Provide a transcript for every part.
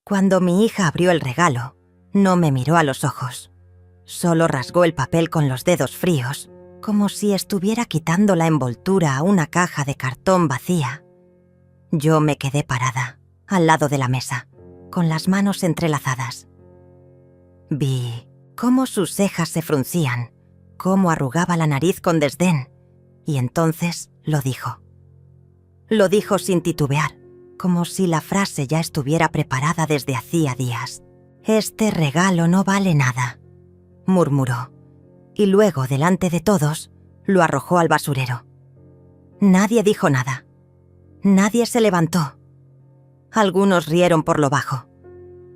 Cuando mi hija abrió el regalo, no me miró a los ojos. Solo rasgó el papel con los dedos fríos, como si estuviera quitando la envoltura a una caja de cartón vacía. Yo me quedé parada, al lado de la mesa, con las manos entrelazadas. Vi cómo sus cejas se fruncían, cómo arrugaba la nariz con desdén, y entonces lo dijo. Lo dijo sin titubear, como si la frase ya estuviera preparada desde hacía días. «Este regalo no vale nada», murmuró, y luego, delante de todos, lo arrojó al basurero. Nadie dijo nada. Nadie se levantó. Algunos rieron por lo bajo.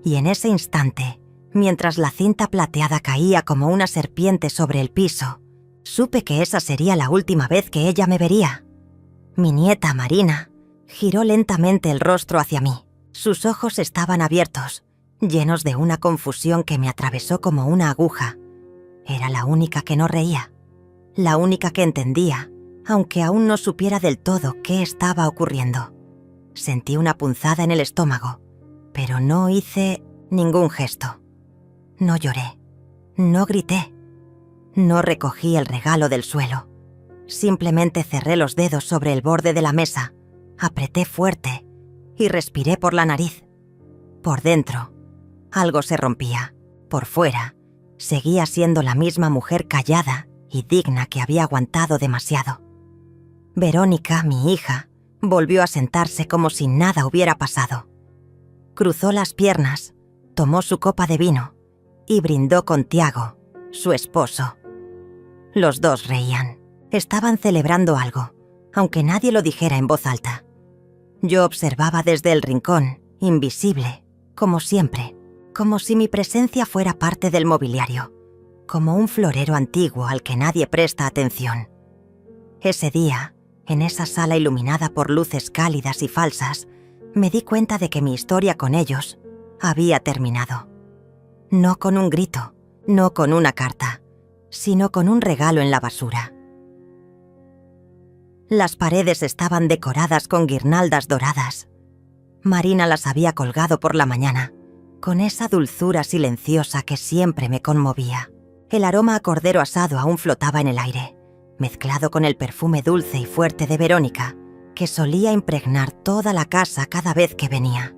Y en ese instante, mientras la cinta plateada caía como una serpiente sobre el piso, supe que esa sería la última vez que ella me vería. Mi nieta Marina giró lentamente el rostro hacia mí. Sus ojos estaban abiertos, llenos de una confusión que me atravesó como una aguja. Era la única que no reía, la única que entendía, aunque aún no supiera del todo qué estaba ocurriendo. Sentí una punzada en el estómago, pero no hice ningún gesto. No lloré, no grité, no recogí el regalo del suelo. Simplemente cerré los dedos sobre el borde de la mesa, apreté fuerte y respiré por la nariz. Por dentro, algo se rompía. Por fuera, seguía siendo la misma mujer callada y digna que había aguantado demasiado. Verónica, mi hija, volvió a sentarse como si nada hubiera pasado. Cruzó las piernas, tomó su copa de vino y brindó con Tiago, su esposo. Los dos reían. Estaban celebrando algo, aunque nadie lo dijera en voz alta. Yo observaba desde el rincón, invisible, como siempre, como si mi presencia fuera parte del mobiliario, como un florero antiguo al que nadie presta atención. Ese día, en esa sala iluminada por luces cálidas y falsas, me di cuenta de que mi historia con ellos había terminado. No con un grito, no con una carta, sino con un regalo en la basura. Las paredes estaban decoradas con guirnaldas doradas. Marina las había colgado por la mañana, con esa dulzura silenciosa que siempre me conmovía. El aroma a cordero asado aún flotaba en el aire, mezclado con el perfume dulce y fuerte de Verónica, que solía impregnar toda la casa cada vez que venía.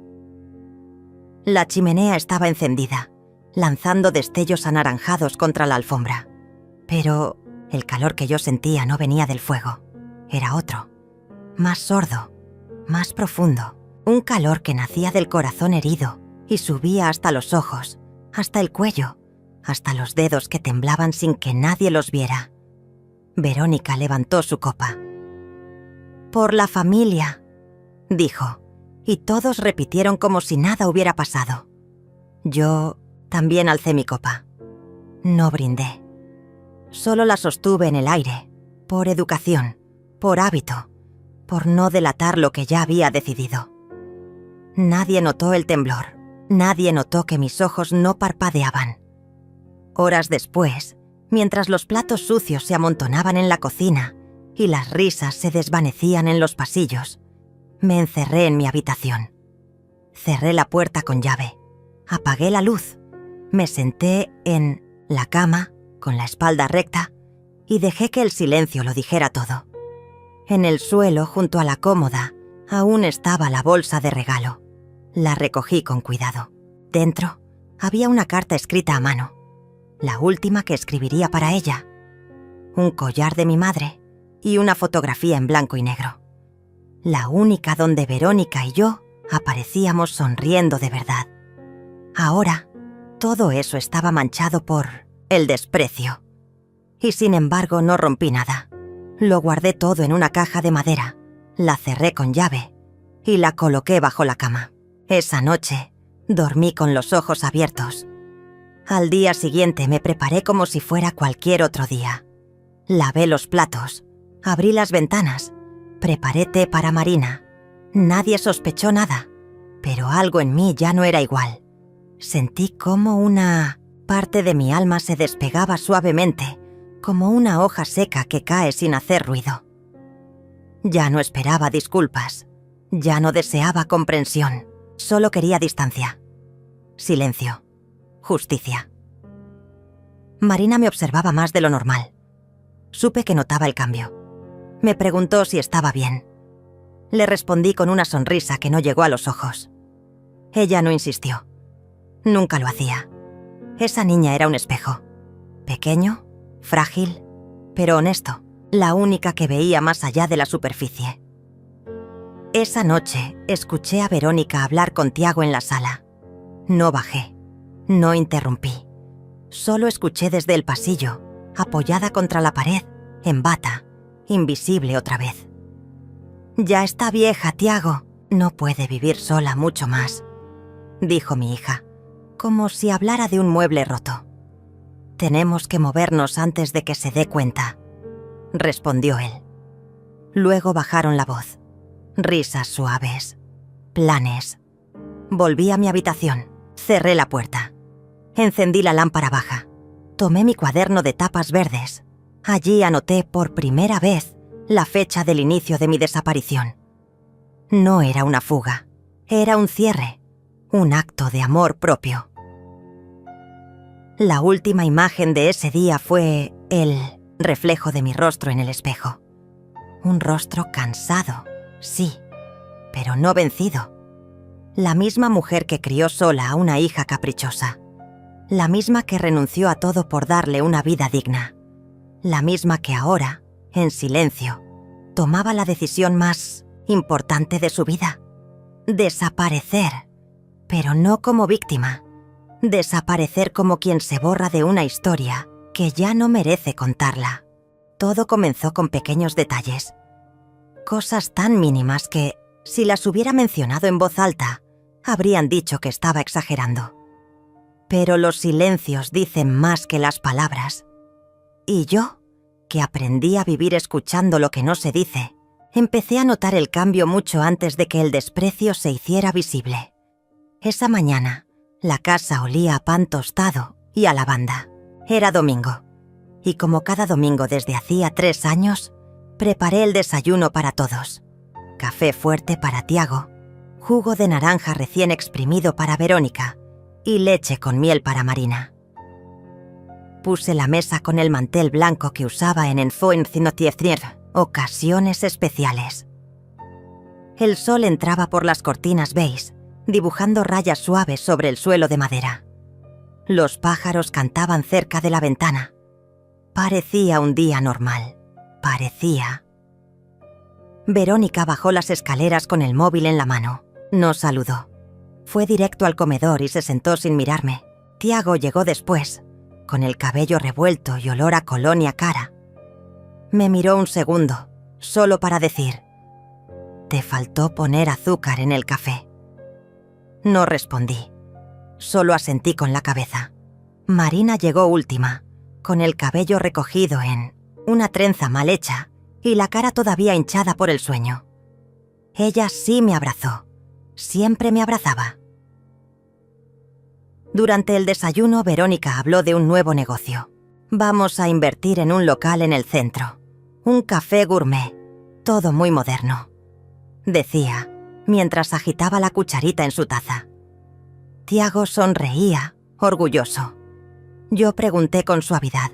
La chimenea estaba encendida, lanzando destellos anaranjados contra la alfombra. Pero el calor que yo sentía no venía del fuego. Era otro, más sordo, más profundo. Un calor que nacía del corazón herido y subía hasta los ojos, hasta el cuello, hasta los dedos que temblaban sin que nadie los viera. Verónica levantó su copa. «Por la familia», dijo, y todos repitieron como si nada hubiera pasado. Yo también alcé mi copa. No brindé. Solo la sostuve en el aire, por educación, por hábito, por no delatar lo que ya había decidido. Nadie notó el temblor, nadie notó que mis ojos no parpadeaban. Horas después, mientras los platos sucios se amontonaban en la cocina y las risas se desvanecían en los pasillos, me encerré en mi habitación. Cerré la puerta con llave, apagué la luz, me senté en la cama, con la espalda recta, y dejé que el silencio lo dijera todo. En el suelo, junto a la cómoda, aún estaba la bolsa de regalo. La recogí con cuidado. Dentro había una carta escrita a mano, la última que escribiría para ella, un collar de mi madre y una fotografía en blanco y negro. La única donde Verónica y yo aparecíamos sonriendo de verdad. Ahora, todo eso estaba manchado por el desprecio. Y sin embargo no rompí nada. Lo guardé todo en una caja de madera, la cerré con llave y la coloqué bajo la cama. Esa noche dormí con los ojos abiertos. Al día siguiente me preparé como si fuera cualquier otro día. Lavé los platos, abrí las ventanas, preparé té para Marina. Nadie sospechó nada, pero algo en mí ya no era igual. Sentí como una parte de mi alma se despegaba suavemente, como una hoja seca que cae sin hacer ruido. Ya no esperaba disculpas, ya no deseaba comprensión, solo quería distancia. Silencio. Justicia. Marina me observaba más de lo normal. Supe que notaba el cambio. Me preguntó si estaba bien. Le respondí con una sonrisa que no llegó a los ojos. Ella no insistió. Nunca lo hacía. Esa niña era un espejo. Pequeño, frágil, pero honesto. La única que veía más allá de la superficie. Esa noche escuché a Verónica hablar con Tiago en la sala. No bajé. No interrumpí. Solo escuché desde el pasillo, apoyada contra la pared, en bata, invisible otra vez. «Ya está vieja, Tiago. No puede vivir sola mucho más», dijo mi hija, como si hablara de un mueble roto. «Tenemos que movernos antes de que se dé cuenta», respondió él. Luego bajaron la voz. Risas suaves. Planes. Volví a mi habitación. Cerré la puerta. Encendí la lámpara baja. Tomé mi cuaderno de tapas verdes. Allí anoté por primera vez la fecha del inicio de mi desaparición. No era una fuga. Era un cierre. Un acto de amor propio. La última imagen de ese día fue el reflejo de mi rostro en el espejo. Un rostro cansado, sí, pero no vencido. La misma mujer que crió sola a una hija caprichosa. La misma que renunció a todo por darle una vida digna. La misma que ahora, en silencio, tomaba la decisión más importante de su vida. Desaparecer, pero no como víctima. Desaparecer como quien se borra de una historia que ya no merece contarla. Todo comenzó con pequeños detalles. Cosas tan mínimas que, si las hubiera mencionado en voz alta, habrían dicho que estaba exagerando. Pero los silencios dicen más que las palabras. Y yo, que aprendí a vivir escuchando lo que no se dice, empecé a notar el cambio mucho antes de que el desprecio se hiciera visible. Esa mañana, la casa olía a pan tostado y a lavanda. Era domingo. Y como cada domingo desde hacía 3 años, preparé el desayuno para todos. Café fuerte para Tiago, jugo de naranja recién exprimido para Verónica y leche con miel para Marina. Puse la mesa con el mantel blanco que usaba en ocasiones especiales. El sol entraba por las cortinas beige, dibujando rayas suaves sobre el suelo de madera. Los pájaros cantaban cerca de la ventana. Parecía un día normal. Parecía. Verónica bajó las escaleras con el móvil en la mano. No saludó. Fue directo al comedor y se sentó sin mirarme. Tiago llegó después, con el cabello revuelto y olor a colonia cara. Me miró un segundo, solo para decir: «Te faltó poner azúcar en el café». No respondí. Solo asentí con la cabeza. Marina llegó última, con el cabello recogido en una trenza mal hecha y la cara todavía hinchada por el sueño. Ella sí me abrazó. Siempre me abrazaba. Durante el desayuno, Verónica habló de un nuevo negocio. Vamos a invertir en un local en el centro. Un café gourmet. Todo muy moderno, decía, mientras agitaba la cucharita en su taza. Tiago sonreía, orgulloso. Yo pregunté con suavidad: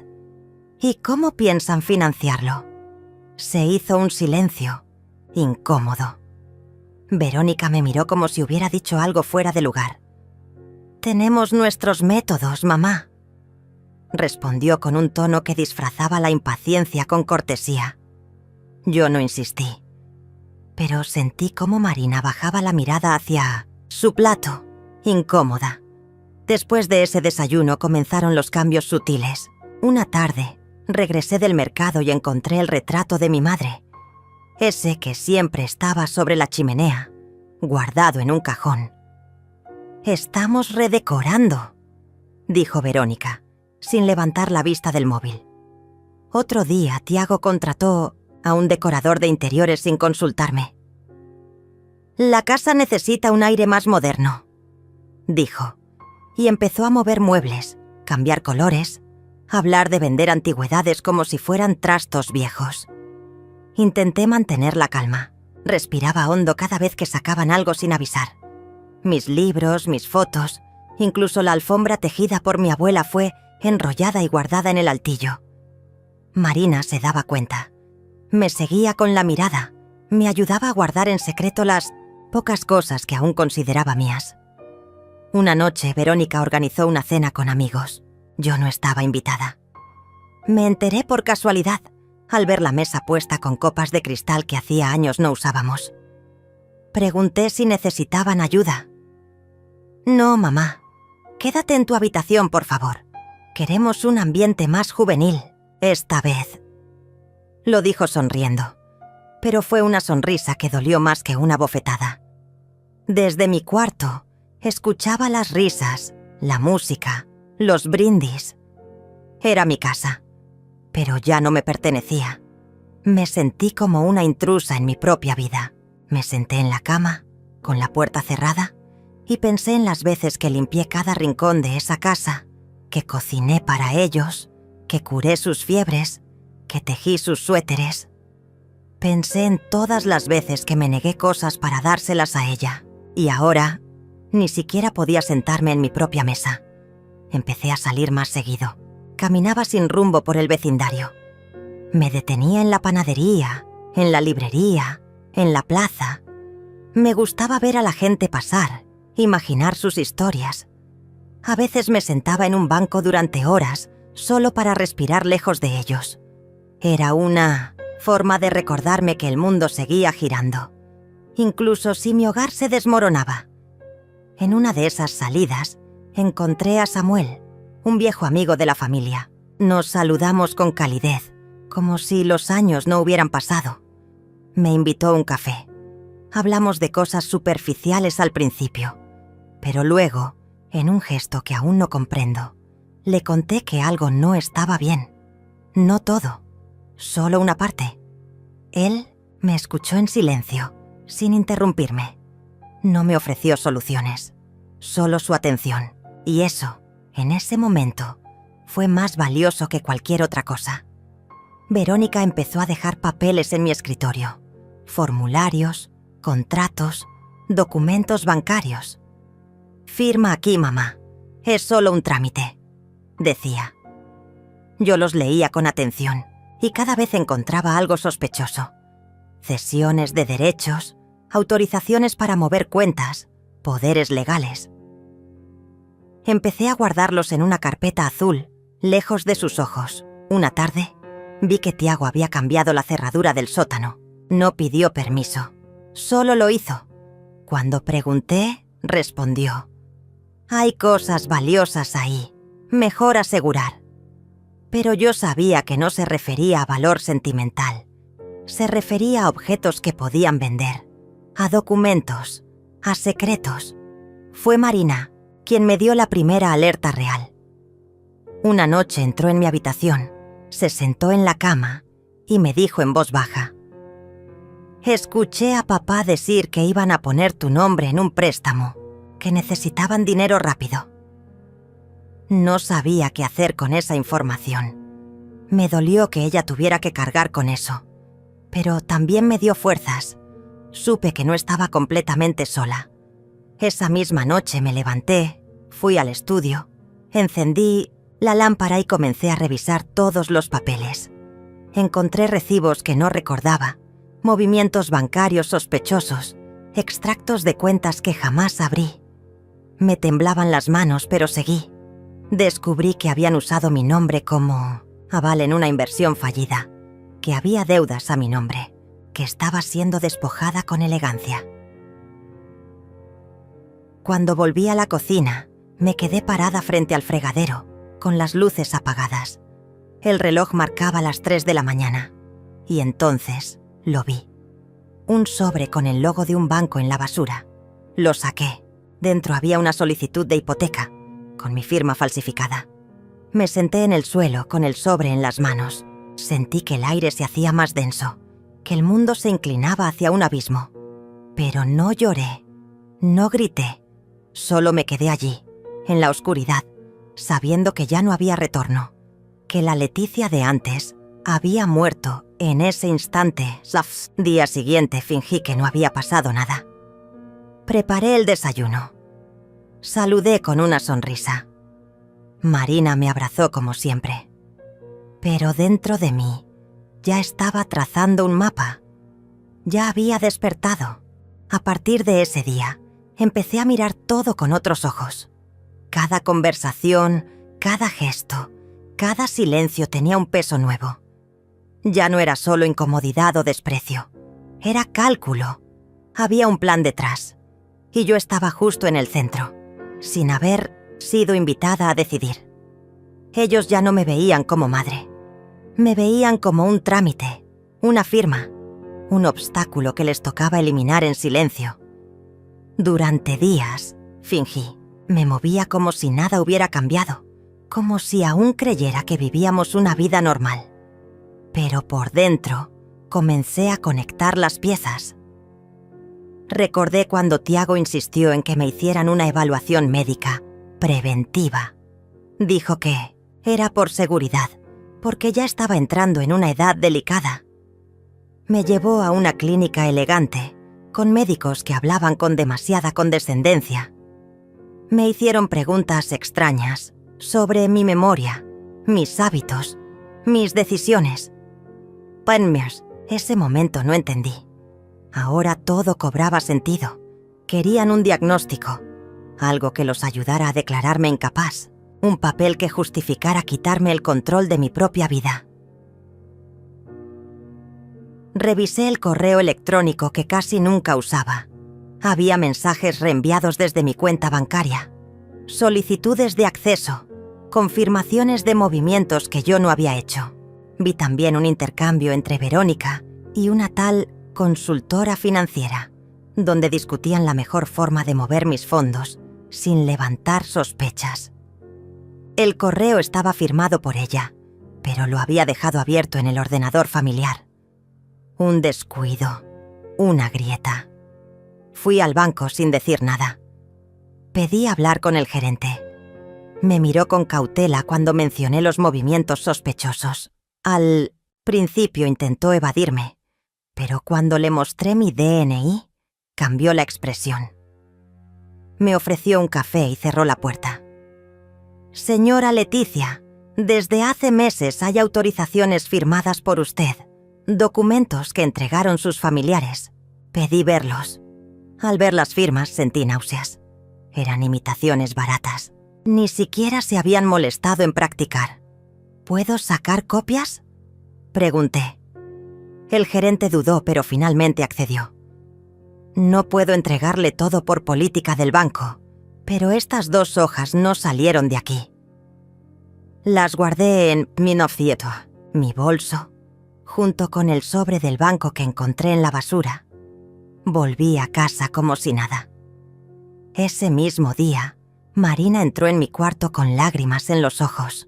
¿y cómo piensan financiarlo? Se hizo un silencio, incómodo. Verónica me miró como si hubiera dicho algo fuera de lugar. «Tenemos nuestros métodos, mamá», respondió con un tono que disfrazaba la impaciencia con cortesía. Yo no insistí, pero sentí cómo Marina bajaba la mirada hacia su plato, incómoda. Después de ese desayuno comenzaron los cambios sutiles. Una tarde, regresé del mercado y encontré el retrato de mi madre, ese que siempre estaba sobre la chimenea, guardado en un cajón. «Estamos redecorando», dijo Verónica, sin levantar la vista del móvil. Otro día, Tiago contrató a un decorador de interiores sin consultarme. «La casa necesita un aire más moderno», dijo, y empezó a mover muebles, cambiar colores, hablar de vender antigüedades como si fueran trastos viejos. Intenté mantener la calma. Respiraba hondo cada vez que sacaban algo sin avisar. Mis libros, mis fotos, Incluso la alfombra tejida por mi abuela fue enrollada y guardada en el altillo. Marina se daba cuenta. Me seguía con la mirada. Me ayudaba a guardar en secreto las pocas cosas que aún consideraba mías. Una noche, Verónica organizó una cena con amigos. Yo no estaba invitada. Me enteré por casualidad, al ver la mesa puesta con copas de cristal que hacía años no usábamos. Pregunté si necesitaban ayuda. «No, mamá. Quédate en tu habitación, por favor. Queremos un ambiente más juvenil, esta vez». Lo dijo sonriendo, pero fue una sonrisa que dolió más que una bofetada. Desde mi cuarto, escuchaba las risas, la música, los brindis. Era mi casa, pero ya no me pertenecía. Me sentí como una intrusa en mi propia vida. Me senté en la cama, con la puerta cerrada, y pensé en las veces que limpié cada rincón de esa casa, que cociné para ellos, que curé sus fiebres, que tejí sus suéteres. Pensé en todas las veces que me negué cosas para dárselas a ella, y ahora ni siquiera podía sentarme en mi propia mesa. Empecé a salir más seguido. Caminaba sin rumbo por el vecindario. Me detenía en la panadería, en la librería, en la plaza. Me gustaba ver a la gente pasar, imaginar sus historias. A veces me sentaba en un banco durante horas, solo para respirar lejos de ellos. Era una forma de recordarme que el mundo seguía girando, incluso si mi hogar se desmoronaba. En una de esas salidas, encontré a Samuel, un viejo amigo de la familia. Nos saludamos con calidez, como si los años no hubieran pasado. Me invitó a un café. Hablamos de cosas superficiales al principio, pero luego, en un gesto que aún no comprendo, le conté que algo no estaba bien. No todo, solo una parte. Él me escuchó en silencio, sin interrumpirme. No me ofreció soluciones, solo su atención. Y eso, en ese momento, fue más valioso que cualquier otra cosa. Verónica empezó a dejar papeles en mi escritorio. Formularios, contratos, documentos bancarios. «Firma aquí, mamá. Es solo un trámite», decía. Yo los leía con atención y cada vez encontraba algo sospechoso. Cesiones de derechos, autorizaciones para mover cuentas, poderes legales. Empecé a guardarlos en una carpeta azul, lejos de sus ojos. Una tarde, vi que Tiago había cambiado la cerradura del sótano. No pidió permiso, solo lo hizo. Cuando pregunté, respondió: «Hay cosas valiosas ahí, mejor asegurar». Pero yo sabía que no se refería a valor sentimental. Se refería a objetos que podían vender, a documentos, a secretos. Fue Marina quien me dio la primera alerta real. Una noche entró en mi habitación, se sentó en la cama y me dijo en voz baja: «Escuché a papá decir que iban a poner tu nombre en un préstamo, que necesitaban dinero rápido». No sabía qué hacer con esa información. Me dolió que ella tuviera que cargar con eso, pero también me dio fuerzas. Supe que no estaba completamente sola. Esa misma noche me levanté, fui al estudio, encendí la lámpara y comencé a revisar todos los papeles. Encontré recibos que no recordaba, movimientos bancarios sospechosos, extractos de cuentas que jamás abrí. Me temblaban las manos, pero seguí. Descubrí que habían usado mi nombre como aval en una inversión fallida, que había deudas a mi nombre, que estaba siendo despojada con elegancia. Cuando volví a la cocina, me quedé parada frente al fregadero, con las luces apagadas. El reloj marcaba las 3 de la mañana, y entonces lo vi. Un sobre con el logo de un banco en la basura. Lo saqué. Dentro había una solicitud de hipoteca, con mi firma falsificada. Me senté en el suelo con el sobre en las manos. Sentí que el aire se hacía más denso, que el mundo se inclinaba hacia un abismo. Pero no lloré, no grité. Solo me quedé allí, en la oscuridad, sabiendo que ya no había retorno, que la Leticia de antes había muerto en ese instante. Día siguiente fingí que no había pasado nada. Preparé el desayuno. Saludé con una sonrisa. Marina me abrazó como siempre. Pero dentro de mí ya estaba trazando un mapa. Ya había despertado. A partir de ese día, empecé a mirar todo con otros ojos. Cada conversación, cada gesto, cada silencio tenía un peso nuevo. Ya no era solo incomodidad o desprecio. Era cálculo. Había un plan detrás. Y yo estaba justo en el centro, sin haber sido invitada a decidir. Ellos ya no me veían como madre. Me veían como un trámite, una firma, un obstáculo que les tocaba eliminar en silencio. Durante días, fingí. Me movía como si nada hubiera cambiado, como si aún creyera que vivíamos una vida normal. Pero por dentro, comencé a conectar las piezas. Recordé cuando Tiago insistió en que me hicieran una evaluación médica preventiva. Dijo que era por seguridad, porque ya estaba entrando en una edad delicada. Me llevó a una clínica elegante, con médicos que hablaban con demasiada condescendencia. Me hicieron preguntas extrañas sobre mi memoria, mis hábitos, mis decisiones. En ese momento no entendí. Ahora todo cobraba sentido. Querían un diagnóstico, algo que los ayudara a declararme incapaz, un papel que justificara quitarme el control de mi propia vida. Revisé el correo electrónico que casi nunca usaba. Había mensajes reenviados desde mi cuenta bancaria, solicitudes de acceso, confirmaciones de movimientos que yo no había hecho. Vi también un intercambio entre Verónica y una tal consultora financiera, donde discutían la mejor forma de mover mis fondos sin levantar sospechas. El correo estaba firmado por ella, pero lo había dejado abierto en el ordenador familiar. Un descuido, una grieta. Fui al banco sin decir nada. Pedí hablar con el gerente. Me miró con cautela cuando mencioné los movimientos sospechosos. Al principio intentó evadirme, pero cuando le mostré mi DNI, cambió la expresión. Me ofreció un café y cerró la puerta. Señora Leticia, desde hace meses hay autorizaciones firmadas por usted, documentos que entregaron sus familiares. Pedí verlos. Al ver las firmas sentí náuseas. Eran imitaciones baratas. Ni siquiera se habían molestado en practicar. ¿Puedo sacar copias?, pregunté. El gerente dudó, pero finalmente accedió. No puedo entregarle todo por política del banco, pero estas 2 hojas no salieron de aquí. Las guardé en mi bolso, junto con el sobre del banco que encontré en la basura. Volví a casa como si nada. Ese mismo día, Marina entró en mi cuarto con lágrimas en los ojos.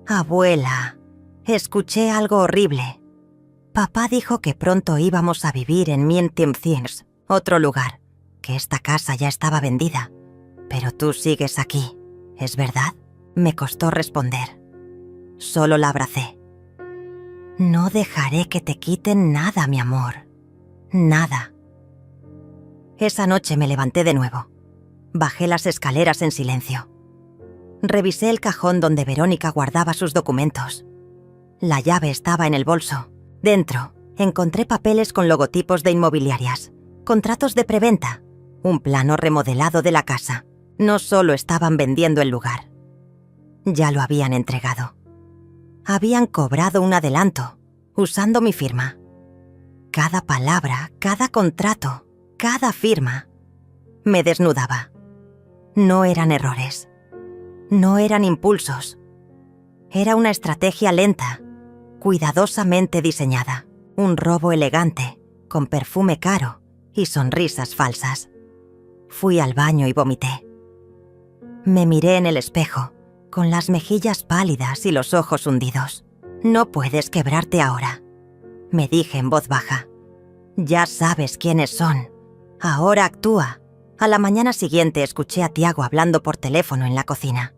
Abuela, escuché algo horrible. Papá dijo que pronto íbamos a vivir en Things, otro lugar, que esta casa ya estaba vendida. Pero tú sigues aquí, ¿es verdad? Me costó responder. Solo la abracé. No dejaré que te quiten nada, mi amor. Nada. Esa noche me levanté de nuevo. Bajé las escaleras en silencio. Revisé el cajón donde Verónica guardaba sus documentos. La llave estaba en el bolso. Dentro, encontré papeles con logotipos de inmobiliarias, contratos de preventa, un plano remodelado de la casa. No solo estaban vendiendo el lugar. Ya lo habían entregado. Habían cobrado un adelanto, usando mi firma. Cada palabra, cada contrato, cada firma, me desnudaba. No eran errores. No eran impulsos. Era una estrategia lenta, cuidadosamente diseñada. Un robo elegante, con perfume caro y sonrisas falsas. Fui al baño y vomité. Me miré en el espejo, con las mejillas pálidas y los ojos hundidos. No puedes quebrarte ahora, me dije en voz baja. Ya sabes quiénes son. Ahora actúa. A la mañana siguiente escuché a Tiago hablando por teléfono en la cocina.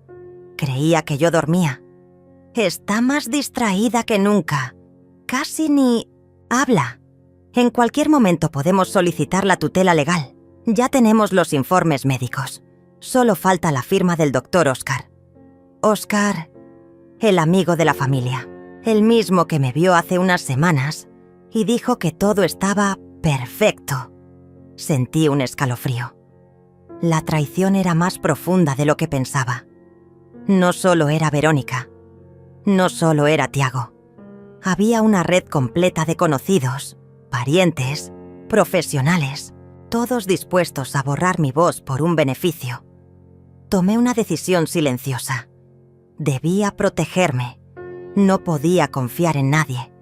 Creía que yo dormía. Está más distraída que nunca. Casi ni habla. En cualquier momento podemos solicitar la tutela legal. Ya tenemos los informes médicos. Solo falta la firma del doctor Oscar. Oscar, el amigo de la familia, el mismo que me vio hace unas semanas y dijo que todo estaba perfecto. Sentí un escalofrío. La traición era más profunda de lo que pensaba. No solo era Verónica, no solo era Tiago. Había una red completa de conocidos, parientes, profesionales, todos dispuestos a borrar mi voz por un beneficio. Tomé una decisión silenciosa. Debía protegerme. No podía confiar en nadie,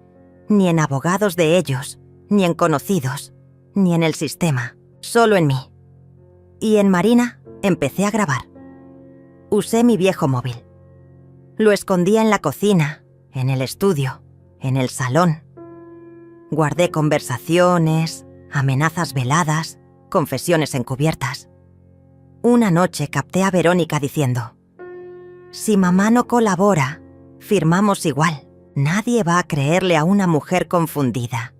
ni en abogados de ellos, ni en conocidos, ni en el sistema, solo en mí. Y en Marina empecé a grabar. Usé mi viejo móvil. Lo escondía en la cocina, en el estudio, en el salón. Guardé conversaciones, amenazas veladas, confesiones encubiertas. Una noche capté a Verónica diciendo: «Si mamá no colabora, firmamos igual. Nadie va a creerle a una mujer confundida».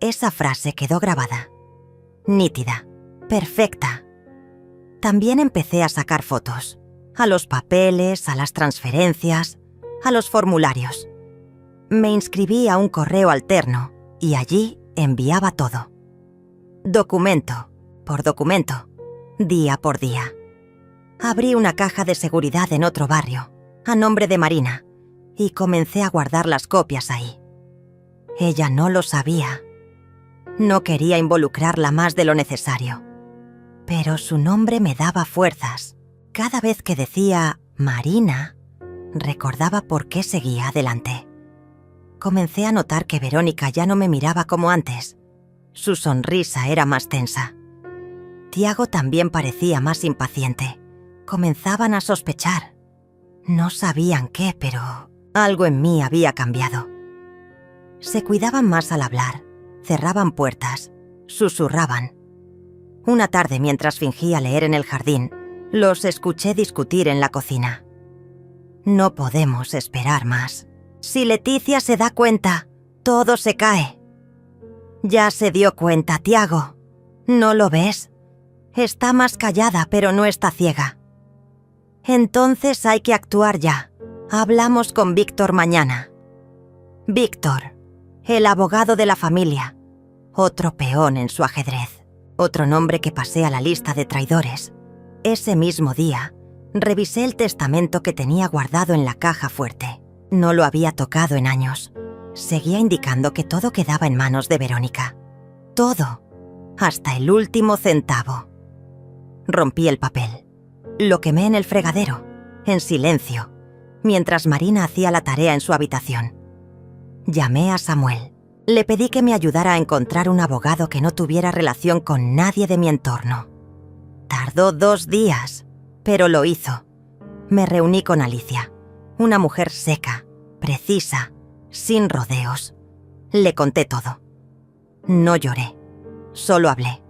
Esa frase quedó grabada, nítida, perfecta. También empecé a sacar fotos, a los papeles, a las transferencias, a los formularios. Me inscribí a un correo alterno y allí enviaba todo. Documento por documento, día por día. Abrí una caja de seguridad en otro barrio, a nombre de Marina, y comencé a guardar las copias ahí. Ella no lo sabía. No quería involucrarla más de lo necesario. Pero su nombre me daba fuerzas. Cada vez que decía Marina, recordaba por qué seguía adelante. Comencé a notar que Verónica ya no me miraba como antes. Su sonrisa era más tensa. Tiago también parecía más impaciente. Comenzaban a sospechar. No sabían qué, pero algo en mí había cambiado. Se cuidaban más al hablar, cerraban puertas, susurraban. Una tarde, mientras fingía leer en el jardín, los escuché discutir en la cocina. No podemos esperar más. Si Leticia se da cuenta, todo se cae. Ya se dio cuenta, Tiago. ¿No lo ves? Está más callada, pero no está ciega. Entonces hay que actuar ya. Hablamos con Víctor mañana. Víctor, el abogado de la familia. Otro peón en su ajedrez. Otro nombre que pasé a la lista de traidores. Ese mismo día, revisé el testamento que tenía guardado en la caja fuerte. No lo había tocado en años. Seguía indicando que todo quedaba en manos de Verónica. Todo, hasta el último centavo. Rompí el papel. Lo quemé en el fregadero, en silencio, mientras Marina hacía la tarea en su habitación. Llamé a Samuel. Le pedí que me ayudara a encontrar un abogado que no tuviera relación con nadie de mi entorno. Tardó 2 días, pero lo hizo. Me reuní con Alicia, una mujer seca, precisa, sin rodeos. Le conté todo. No lloré, solo hablé.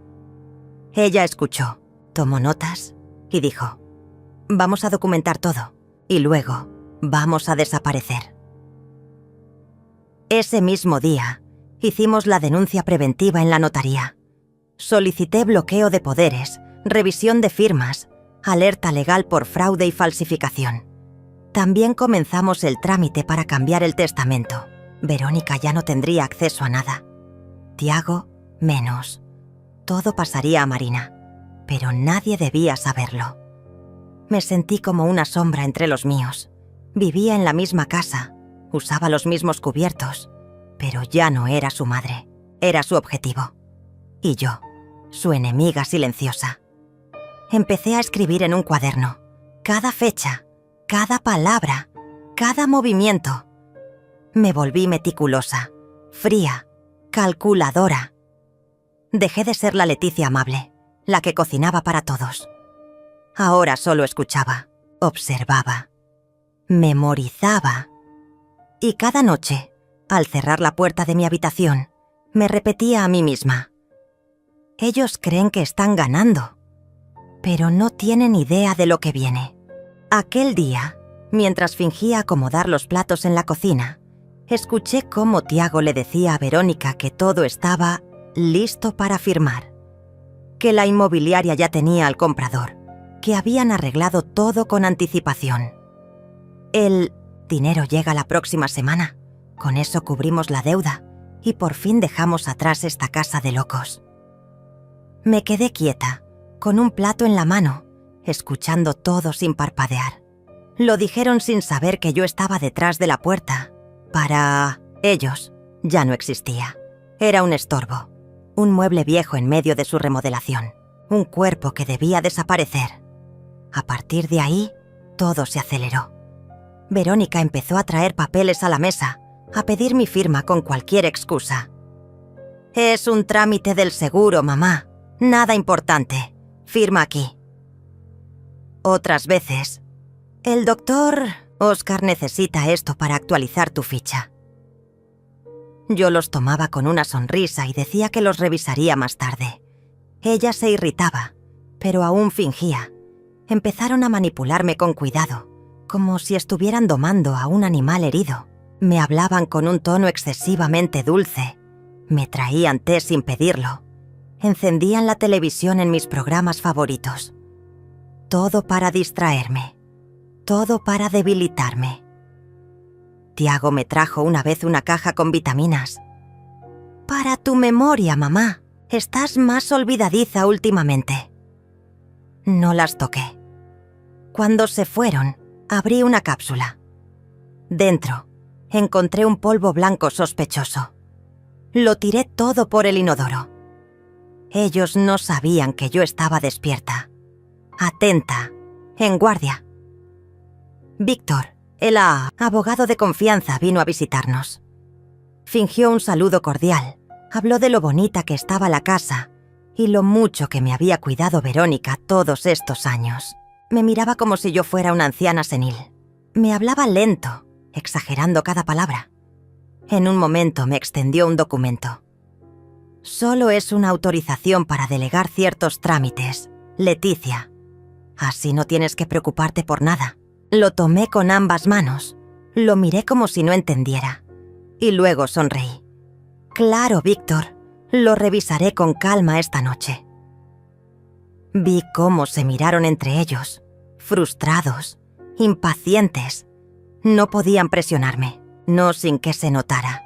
Ella escuchó, tomó notas y dijo: «Vamos a documentar todo y luego vamos a desaparecer». Ese mismo día, hicimos la denuncia preventiva en la notaría. Solicité bloqueo de poderes, revisión de firmas, alerta legal por fraude y falsificación. También comenzamos el trámite para cambiar el testamento. Verónica ya no tendría acceso a nada. Tiago, menos. Todo pasaría a Marina, pero nadie debía saberlo. Me sentí como una sombra entre los míos. Vivía en la misma casa, usaba los mismos cubiertos, pero ya no era su madre, era su objetivo. Y yo, su enemiga silenciosa. Empecé a escribir en un cuaderno, cada fecha, cada palabra, cada movimiento. Me volví meticulosa, fría, calculadora. Dejé de ser la Leticia amable, la que cocinaba para todos. Ahora solo escuchaba, observaba, memorizaba. Y cada noche, al cerrar la puerta de mi habitación, me repetía a mí misma: ellos creen que están ganando, pero no tienen idea de lo que viene. Aquel día, mientras fingía acomodar los platos en la cocina, escuché cómo Tiago le decía a Verónica que todo estaba listo para firmar, que la inmobiliaria ya tenía al comprador, que habían arreglado todo con anticipación. El dinero llega la próxima semana. Con eso cubrimos la deuda y por fin dejamos atrás esta casa de locos. Me quedé quieta, con un plato en la mano, escuchando todo sin parpadear. Lo dijeron sin saber que yo estaba detrás de la puerta. Para ellos, ya no existía. Era un estorbo, un mueble viejo en medio de su remodelación, un cuerpo que debía desaparecer. A partir de ahí, todo se aceleró. Verónica empezó a traer papeles a la mesa, a pedir mi firma con cualquier excusa. «Es un trámite del seguro, mamá. Nada importante. Firma aquí». Otras veces, «El doctor Oscar necesita esto para actualizar tu ficha». Yo los tomaba con una sonrisa y decía que los revisaría más tarde. Ella se irritaba, pero aún fingía. Empezaron a manipularme con cuidado, como si estuvieran domando a un animal herido. Me hablaban con un tono excesivamente dulce. Me traían té sin pedirlo. Encendían la televisión en mis programas favoritos. Todo para distraerme. Todo para debilitarme. Tiago me trajo una vez una caja con vitaminas. «Para tu memoria, mamá. Estás más olvidadiza últimamente». No las toqué. Cuando se fueron, abrí una cápsula. Dentro, encontré un polvo blanco sospechoso. Lo tiré todo por el inodoro. Ellos no sabían que yo estaba despierta, atenta, en guardia. Víctor, el abogado de confianza, vino a visitarnos. Fingió un saludo cordial, habló de lo bonita que estaba la casa y lo mucho que me había cuidado Verónica todos estos años. Me miraba como si yo fuera una anciana senil. Me hablaba lento, exagerando cada palabra. En un momento me extendió un documento. «Solo es una autorización para delegar ciertos trámites, Leticia. Así no tienes que preocuparte por nada». Lo tomé con ambas manos, lo miré como si no entendiera, y luego sonreí. «Claro, Víctor, lo revisaré con calma esta noche». Vi cómo se miraron entre ellos, frustrados, impacientes. No podían presionarme, no sin que se notara.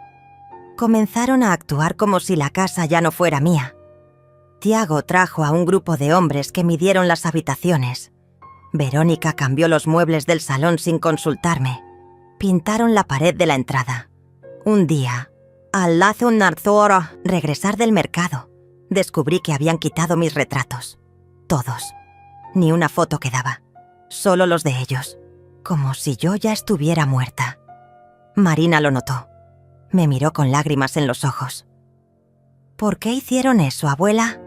Comenzaron a actuar como si la casa ya no fuera mía. Tiago trajo a un grupo de hombres que midieron las habitaciones. Verónica cambió los muebles del salón sin consultarme. Pintaron la pared de la entrada. Un día, al regresar del mercado, descubrí que habían quitado mis retratos. Todos. Ni una foto quedaba. Solo los de ellos. Como si yo ya estuviera muerta. Marina lo notó. Me miró con lágrimas en los ojos. «¿Por qué hicieron eso, abuela?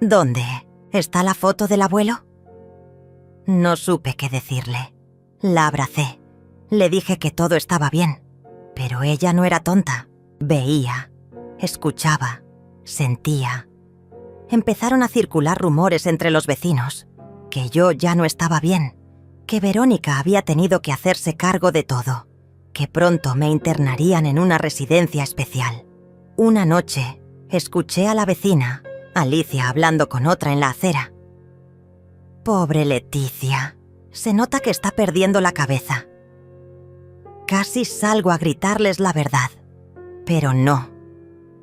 ¿Dónde? ¿Está la foto del abuelo?» No supe qué decirle. La abracé. Le dije que todo estaba bien. Pero ella no era tonta. Veía, escuchaba, sentía. Empezaron a circular rumores entre los vecinos. Que yo ya no estaba bien. Que Verónica había tenido que hacerse cargo de todo. Que pronto me internarían en una residencia especial. Una noche, escuché a la vecina, Alicia, hablando con otra en la acera. «Pobre Leticia, se nota que está perdiendo la cabeza». Casi salgo a gritarles la verdad, pero no.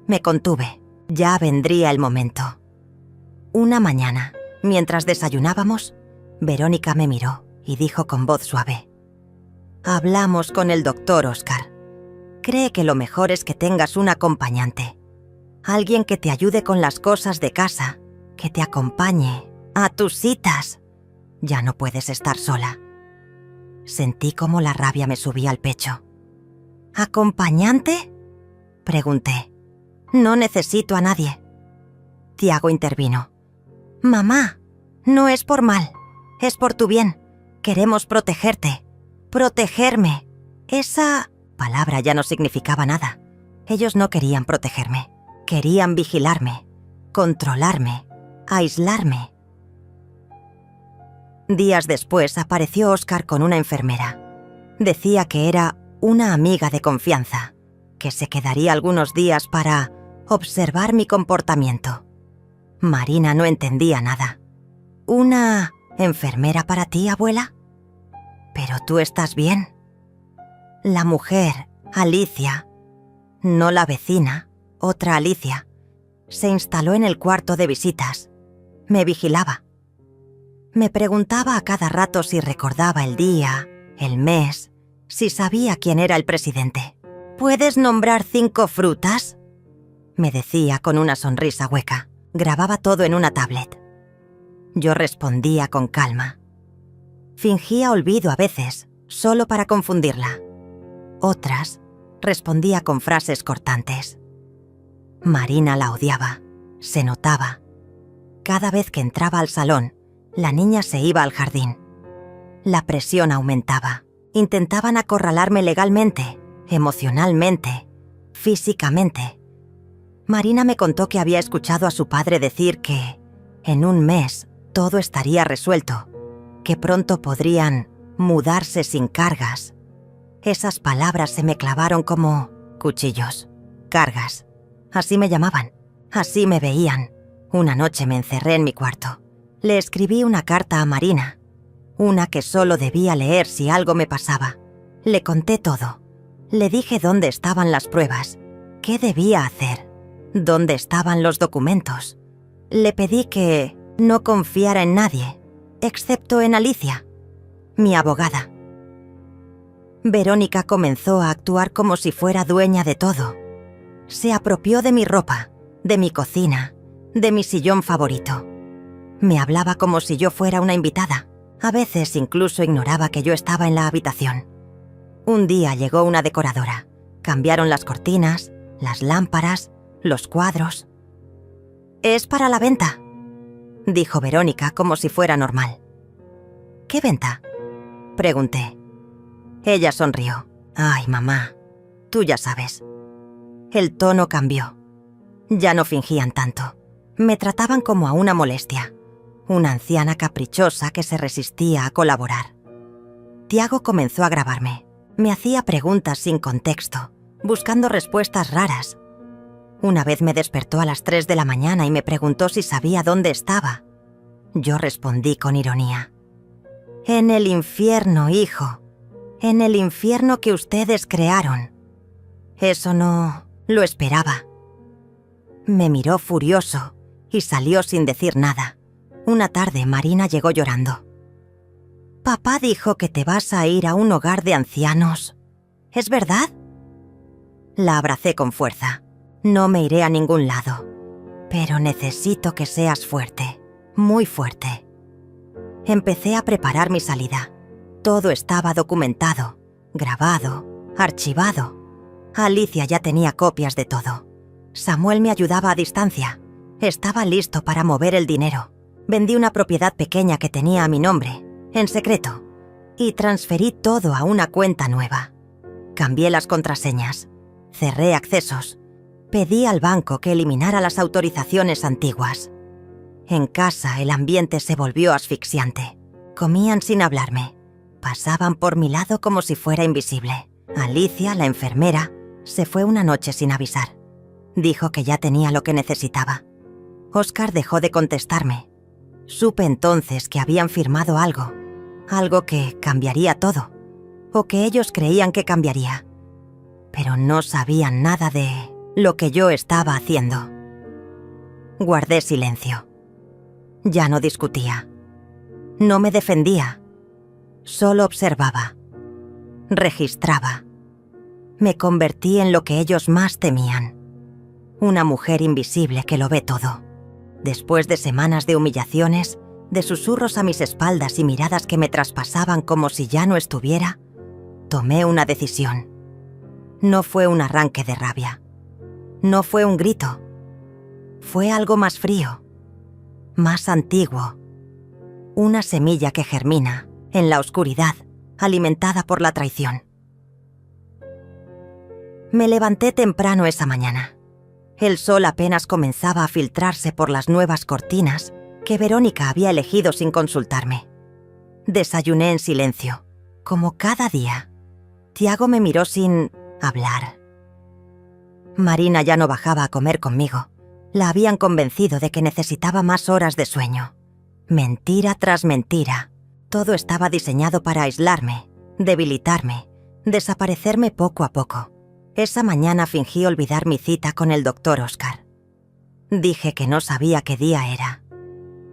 Me contuve, ya vendría el momento. Una mañana, mientras desayunábamos, Verónica me miró y dijo con voz suave: «Hablamos con el doctor Oscar. Cree que lo mejor es que tengas un acompañante. Alguien que te ayude con las cosas de casa, que te acompañe a tus citas. Ya no puedes estar sola». Sentí como la rabia me subía al pecho. «¿Acompañante?», pregunté. «No necesito a nadie». Tiago intervino. «Mamá, no es por mal, es por tu bien. Queremos protegerte, protegerme». Esa palabra ya no significaba nada. Ellos no querían protegerme, querían vigilarme, controlarme, aislarme. Días después apareció Oscar con una enfermera. Decía que era una amiga de confianza, que se quedaría algunos días para observar mi comportamiento. Marina no entendía nada. «¿Una ¿Enfermera para ti, abuela? ¿Pero tú estás bien? La mujer, Alicia, no la vecina, otra Alicia, se instaló en el cuarto de visitas. Me vigilaba. Me preguntaba a cada rato si recordaba el día, el mes, si sabía quién era el presidente. ¿Puedes nombrar 5 frutas? Me decía con una sonrisa hueca. Grababa todo en una tablet. Yo respondía con calma. Fingía olvido a veces, solo para confundirla. Otras, respondía con frases cortantes. Marina la odiaba. Se notaba. Cada vez que entraba al salón, la niña se iba al jardín. La presión aumentaba. Intentaban acorralarme legalmente, emocionalmente, físicamente. Marina me contó que había escuchado a su padre decir que, en un mes, todo estaría resuelto, que pronto podrían mudarse sin cargas. Esas palabras se me clavaron como cuchillos, cargas. Así me llamaban, así me veían. Una noche me encerré en mi cuarto. Le escribí una carta a Marina, una que solo debía leer si algo me pasaba. Le conté todo. Le dije dónde estaban las pruebas, qué debía hacer, dónde estaban los documentos. Le pedí que no confiara en nadie, excepto en Alicia, mi abogada. Verónica comenzó a actuar como si fuera dueña de todo. Se apropió de mi ropa, de mi cocina, de mi sillón favorito. Me hablaba como si yo fuera una invitada. A veces incluso ignoraba que yo estaba en la habitación. Un día llegó una decoradora. Cambiaron las cortinas, las lámparas, los cuadros. «Es para la venta», dijo Verónica como si fuera normal. «¿Qué venta?», pregunté. Ella sonrió. «Ay, mamá, tú ya sabes». El tono cambió. Ya no fingían tanto. Me trataban como a una molestia, una anciana caprichosa que se resistía a colaborar. Tiago comenzó a grabarme. Me hacía preguntas sin contexto, buscando respuestas raras. Una vez me despertó a las 3 de la mañana y me preguntó si sabía dónde estaba. Yo respondí con ironía. «En el infierno, hijo. En el infierno que ustedes crearon». Eso no lo esperaba. Me miró furioso y salió sin decir nada. Una tarde Marina llegó llorando. «Papá dijo que te vas a ir a un hogar de ancianos. ¿Es verdad?». La abracé con fuerza. «No me iré a ningún lado, pero necesito que seas fuerte, muy fuerte». Empecé a preparar mi salida. Todo estaba documentado, grabado, archivado. Alicia ya tenía copias de todo. Samuel me ayudaba a distancia. Estaba listo para mover el dinero. Vendí una propiedad pequeña que tenía a mi nombre, en secreto, y transferí todo a una cuenta nueva. Cambié las contraseñas, cerré accesos, pedí al banco que eliminara las autorizaciones antiguas. En casa el ambiente se volvió asfixiante. Comían sin hablarme. Pasaban por mi lado como si fuera invisible. Alicia, la enfermera, se fue una noche sin avisar. Dijo que ya tenía lo que necesitaba. Óscar dejó de contestarme. Supe entonces que habían firmado algo que cambiaría todo, o que ellos creían que cambiaría. Pero no sabían nada de lo que yo estaba haciendo. Guardé silencio. Ya no discutía. No me defendía. Solo observaba. Registraba. Me convertí en lo que ellos más temían. Una mujer invisible que lo ve todo. Después de semanas de humillaciones, de susurros a mis espaldas y miradas que me traspasaban como si ya no estuviera, tomé una decisión. No fue un arranque de rabia. No fue un grito. Fue algo más frío, más antiguo. Una semilla que germina en la oscuridad, alimentada por la traición. Me levanté temprano esa mañana. El sol apenas comenzaba a filtrarse por las nuevas cortinas que Verónica había elegido sin consultarme. Desayuné en silencio, como cada día. Tiago me miró sin hablar. Marina ya no bajaba a comer conmigo. La habían convencido de que necesitaba más horas de sueño. Mentira tras mentira. Todo estaba diseñado para aislarme, debilitarme, desaparecerme poco a poco. Esa mañana fingí olvidar mi cita con el doctor Oscar. Dije que no sabía qué día era.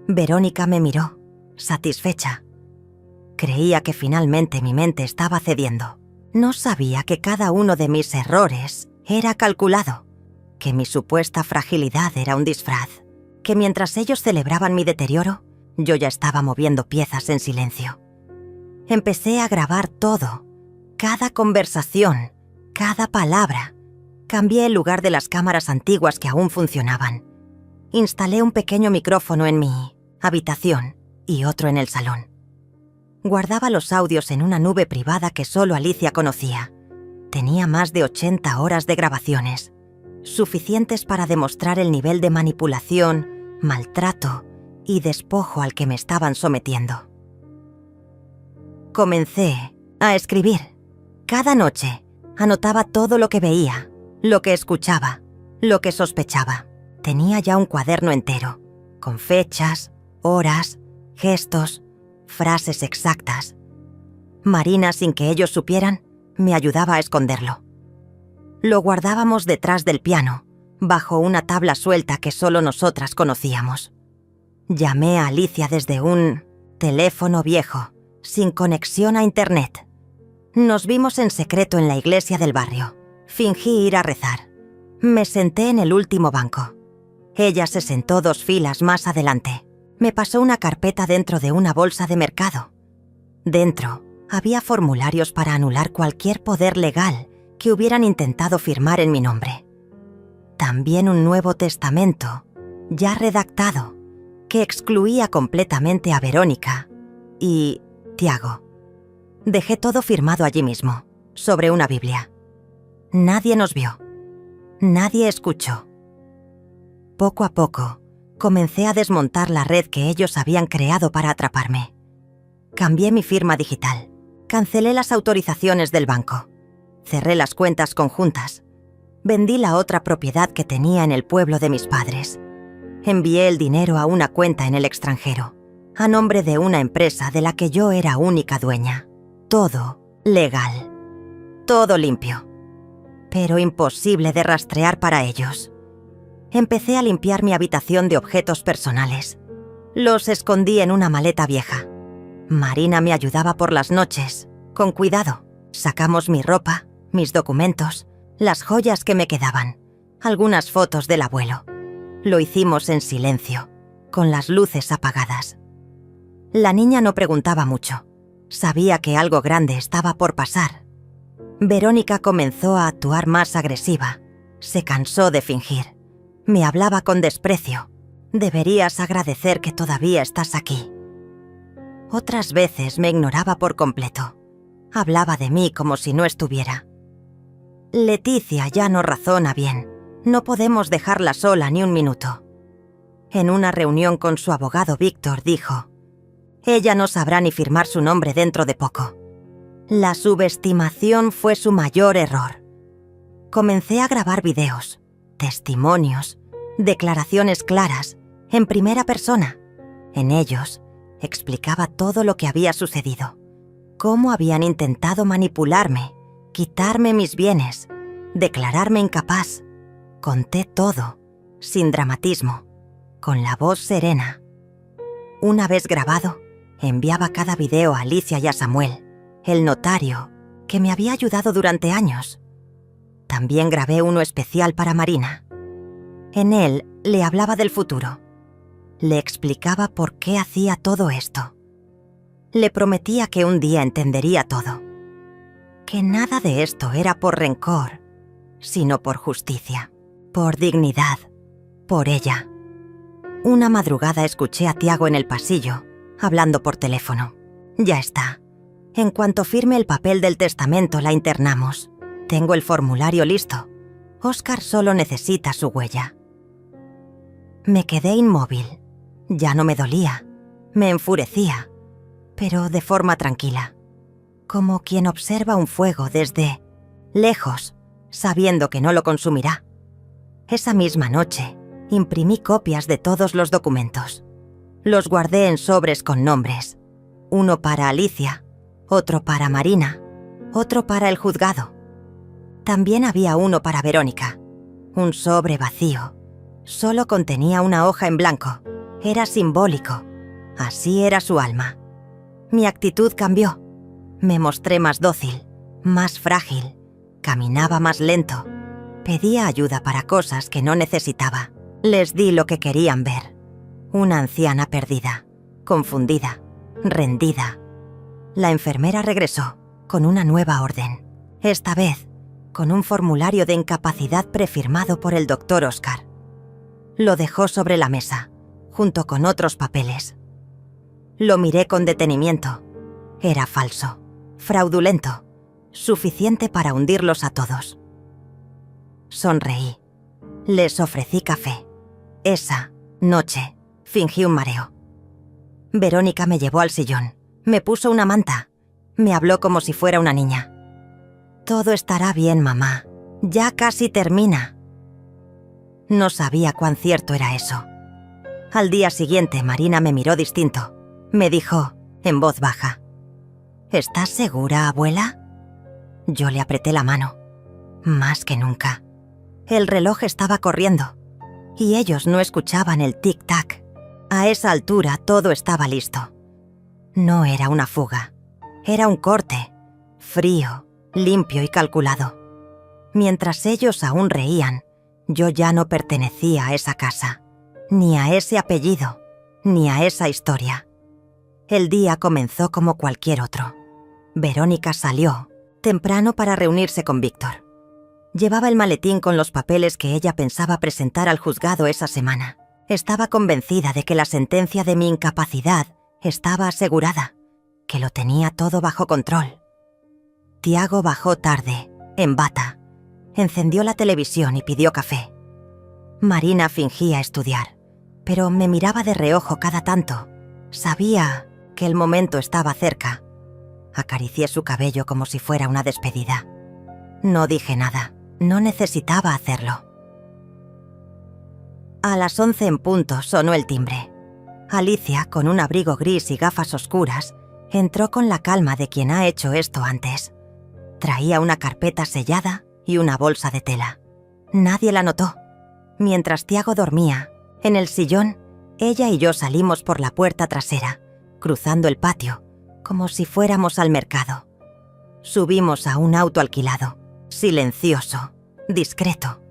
Verónica me miró, satisfecha. Creía que finalmente mi mente estaba cediendo. No sabía que cada uno de mis errores era calculado, que mi supuesta fragilidad era un disfraz, que mientras ellos celebraban mi deterioro, yo ya estaba moviendo piezas en silencio. Empecé a grabar todo, cada conversación, cada palabra. Cambié el lugar de las cámaras antiguas que aún funcionaban. Instalé un pequeño micrófono en mi habitación y otro en el salón. Guardaba los audios en una nube privada que solo Alicia conocía. Tenía más de 80 horas de grabaciones, suficientes para demostrar el nivel de manipulación, maltrato y despojo al que me estaban sometiendo. Comencé a escribir. Cada noche anotaba todo lo que veía, lo que escuchaba, lo que sospechaba. Tenía ya un cuaderno entero, con fechas, horas, gestos, frases exactas. Marina, sin que ellos supieran, me ayudaba a esconderlo. Lo guardábamos detrás del piano, bajo una tabla suelta que solo nosotras conocíamos. Llamé a Alicia desde un teléfono viejo, sin conexión a internet. Nos vimos en secreto en la iglesia del barrio. Fingí ir a rezar. Me senté en el último banco. Ella se sentó 2 filas más adelante. Me pasó una carpeta dentro de una bolsa de mercado. Dentro había formularios para anular cualquier poder legal que hubieran intentado firmar en mi nombre. También un Nuevo Testamento, ya redactado, que excluía completamente a Verónica y Tiago. Dejé todo firmado allí mismo, sobre una Biblia. Nadie nos vio. Nadie escuchó. Poco a poco, comencé a desmontar la red que ellos habían creado para atraparme. Cambié mi firma digital. Cancelé las autorizaciones del banco. Cerré las cuentas conjuntas. Vendí la otra propiedad que tenía en el pueblo de mis padres. Envié el dinero a una cuenta en el extranjero, a nombre de una empresa de la que yo era única dueña. Todo legal. Todo limpio. Pero imposible de rastrear para ellos. Empecé a limpiar mi habitación de objetos personales. Los escondí en una maleta vieja. Marina me ayudaba por las noches, con cuidado. Sacamos mi ropa, mis documentos, las joyas que me quedaban, algunas fotos del abuelo. Lo hicimos en silencio, con las luces apagadas. La niña no preguntaba mucho. Sabía que algo grande estaba por pasar. Verónica comenzó a actuar más agresiva. Se cansó de fingir. Me hablaba con desprecio. Deberías agradecer que todavía estás aquí. Otras veces me ignoraba por completo. Hablaba de mí como si no estuviera. Leticia ya no razona bien. No podemos dejarla sola ni un minuto. En una reunión con su abogado Víctor dijo: ella no sabrá ni firmar su nombre dentro de poco. La subestimación fue su mayor error. Comencé a grabar videos, testimonios, declaraciones claras, en primera persona. En ellos, explicaba todo lo que había sucedido, cómo habían intentado manipularme, quitarme mis bienes, declararme incapaz. Conté todo, sin dramatismo, con la voz serena. Una vez grabado, enviaba cada video a Alicia y a Samuel, el notario, que me había ayudado durante años. También grabé uno especial para Marina. En él le hablaba del futuro. Le explicaba por qué hacía todo esto. Le prometía que un día entendería todo. Que nada de esto era por rencor, sino por justicia, por dignidad, por ella. Una madrugada escuché a Tiago en el pasillo, hablando por teléfono. Ya está. En cuanto firme el papel del testamento la internamos. Tengo el formulario listo. Oscar solo necesita su huella. Me quedé inmóvil. Ya no me dolía. Me enfurecía, pero de forma tranquila. Como quien observa un fuego desde lejos, sabiendo que no lo consumirá. Esa misma noche, imprimí copias de todos los documentos. Los guardé en sobres con nombres. Uno para Alicia, otro para Marina, otro para el juzgado. También había uno para Verónica. Un sobre vacío. Solo contenía una hoja en blanco. Era simbólico. Así era su alma. Mi actitud cambió. Me mostré más dócil, más frágil. Caminaba más lento. Pedía ayuda para cosas que no necesitaba. Les di lo que querían ver. Una anciana perdida, confundida, rendida. La enfermera regresó con una nueva orden. Esta vez, con un formulario de incapacidad prefirmado por el Dr. Oscar. Lo dejó sobre la mesa, junto con otros papeles. Lo miré con detenimiento. Era falso, fraudulento, suficiente para hundirlos a todos. Sonreí. Les ofrecí café. Esa noche fingí un mareo. Verónica me llevó al sillón, me puso una manta, me habló como si fuera una niña. Todo estará bien, mamá. Ya casi termina. No sabía cuán cierto era eso. Al día siguiente, Marina me miró distinto. Me dijo, en voz baja, ¿estás segura, abuela? Yo le apreté la mano. Más que nunca. El reloj estaba corriendo y ellos no escuchaban el tic-tac. A esa altura todo estaba listo. No era una fuga. Era un corte, frío, limpio y calculado. Mientras ellos aún reían, yo ya no pertenecía a esa casa, ni a ese apellido, ni a esa historia. El día comenzó como cualquier otro. Verónica salió temprano para reunirse con Víctor. Llevaba el maletín con los papeles que ella pensaba presentar al juzgado esa semana. Estaba convencida de que la sentencia de mi incapacidad estaba asegurada, que lo tenía todo bajo control. Tiago bajó tarde, en bata. Encendió la televisión y pidió café. Marina fingía estudiar, pero me miraba de reojo cada tanto. Sabía que el momento estaba cerca. Acaricié su cabello como si fuera una despedida. No dije nada, no necesitaba hacerlo. A las 11 en punto sonó el timbre. Alicia, con un abrigo gris y gafas oscuras, entró con la calma de quien ha hecho esto antes. Traía una carpeta sellada y una bolsa de tela. Nadie la notó. Mientras Tiago dormía, en el sillón, ella y yo salimos por la puerta trasera, cruzando el patio, como si fuéramos al mercado. Subimos a un auto alquilado, silencioso, discreto.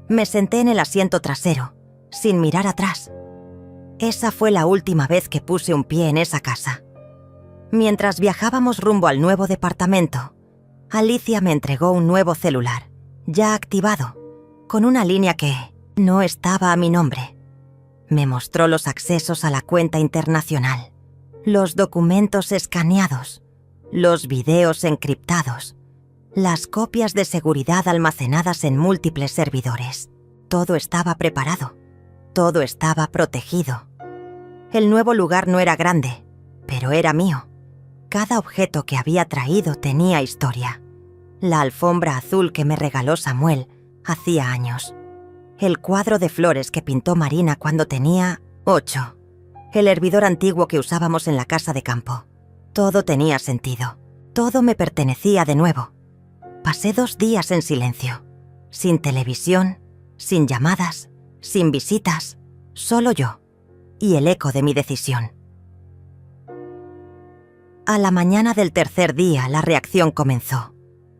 Me senté en el asiento trasero, sin mirar atrás. Esa fue la última vez que puse un pie en esa casa. Mientras viajábamos rumbo al nuevo departamento, Alicia me entregó un nuevo celular, ya activado, con una línea que no estaba a mi nombre. Me mostró los accesos a la cuenta internacional, los documentos escaneados, los videos encriptados, las copias de seguridad almacenadas en múltiples servidores. Todo estaba preparado, todo estaba protegido. El nuevo lugar no era grande, pero era mío. Cada objeto que había traído tenía historia. La alfombra azul que me regaló Samuel hacía años. El cuadro de flores que pintó Marina cuando tenía 8. El hervidor antiguo que usábamos en la casa de campo. Todo tenía sentido. Todo me pertenecía de nuevo. Pasé 2 días en silencio. Sin televisión, sin llamadas, sin visitas. Solo yo. Y el eco de mi decisión. A la mañana del tercer día la reacción comenzó.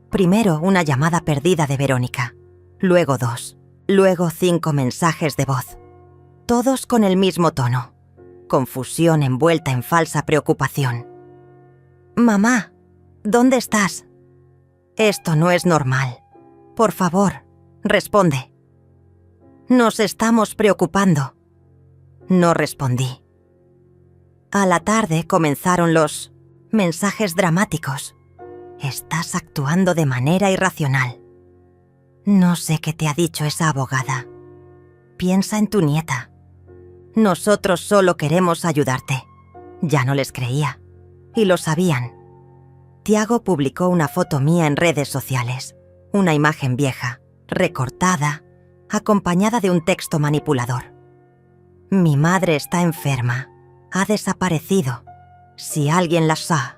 Primero una llamada perdida de Verónica, luego 2, luego 5 mensajes de voz. Todos con el mismo tono. Confusión envuelta en falsa preocupación. «Mamá, ¿dónde estás? Esto no es normal. Por favor, responde. Nos estamos preocupando». No respondí. A la tarde comenzaron los mensajes dramáticos. «Estás actuando de manera irracional. No sé qué te ha dicho esa abogada. Piensa en tu nieta. Nosotros solo queremos ayudarte». Ya no les creía. Y lo sabían. Tiago publicó una foto mía en redes sociales. Una imagen vieja, recortada, acompañada de un texto manipulador. Mi madre está enferma. Ha desaparecido. Si alguien la sabe,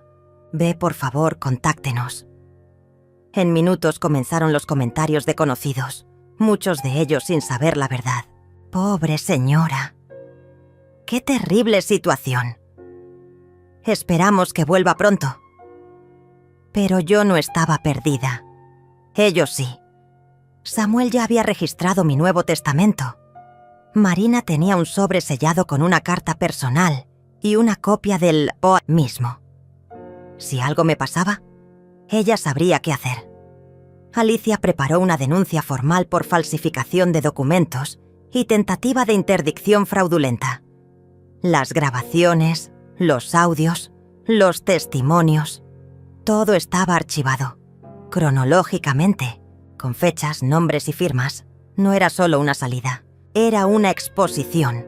ve por favor, contáctenos. En minutos comenzaron los comentarios de conocidos, muchos de ellos sin saber la verdad. Pobre señora. ¡Qué terrible situación! Esperamos que vuelva pronto. Pero yo no estaba perdida. Ellos sí. Samuel ya había registrado mi Nuevo Testamento. Marina tenía un sobre sellado con una carta personal y una copia del mismo. Si algo me pasaba, ella sabría qué hacer. Alicia preparó una denuncia formal por falsificación de documentos y tentativa de interdicción fraudulenta. Las grabaciones, los audios, los testimonios, todo estaba archivado, cronológicamente, con fechas, nombres y firmas. No era solo una salida, era una exposición.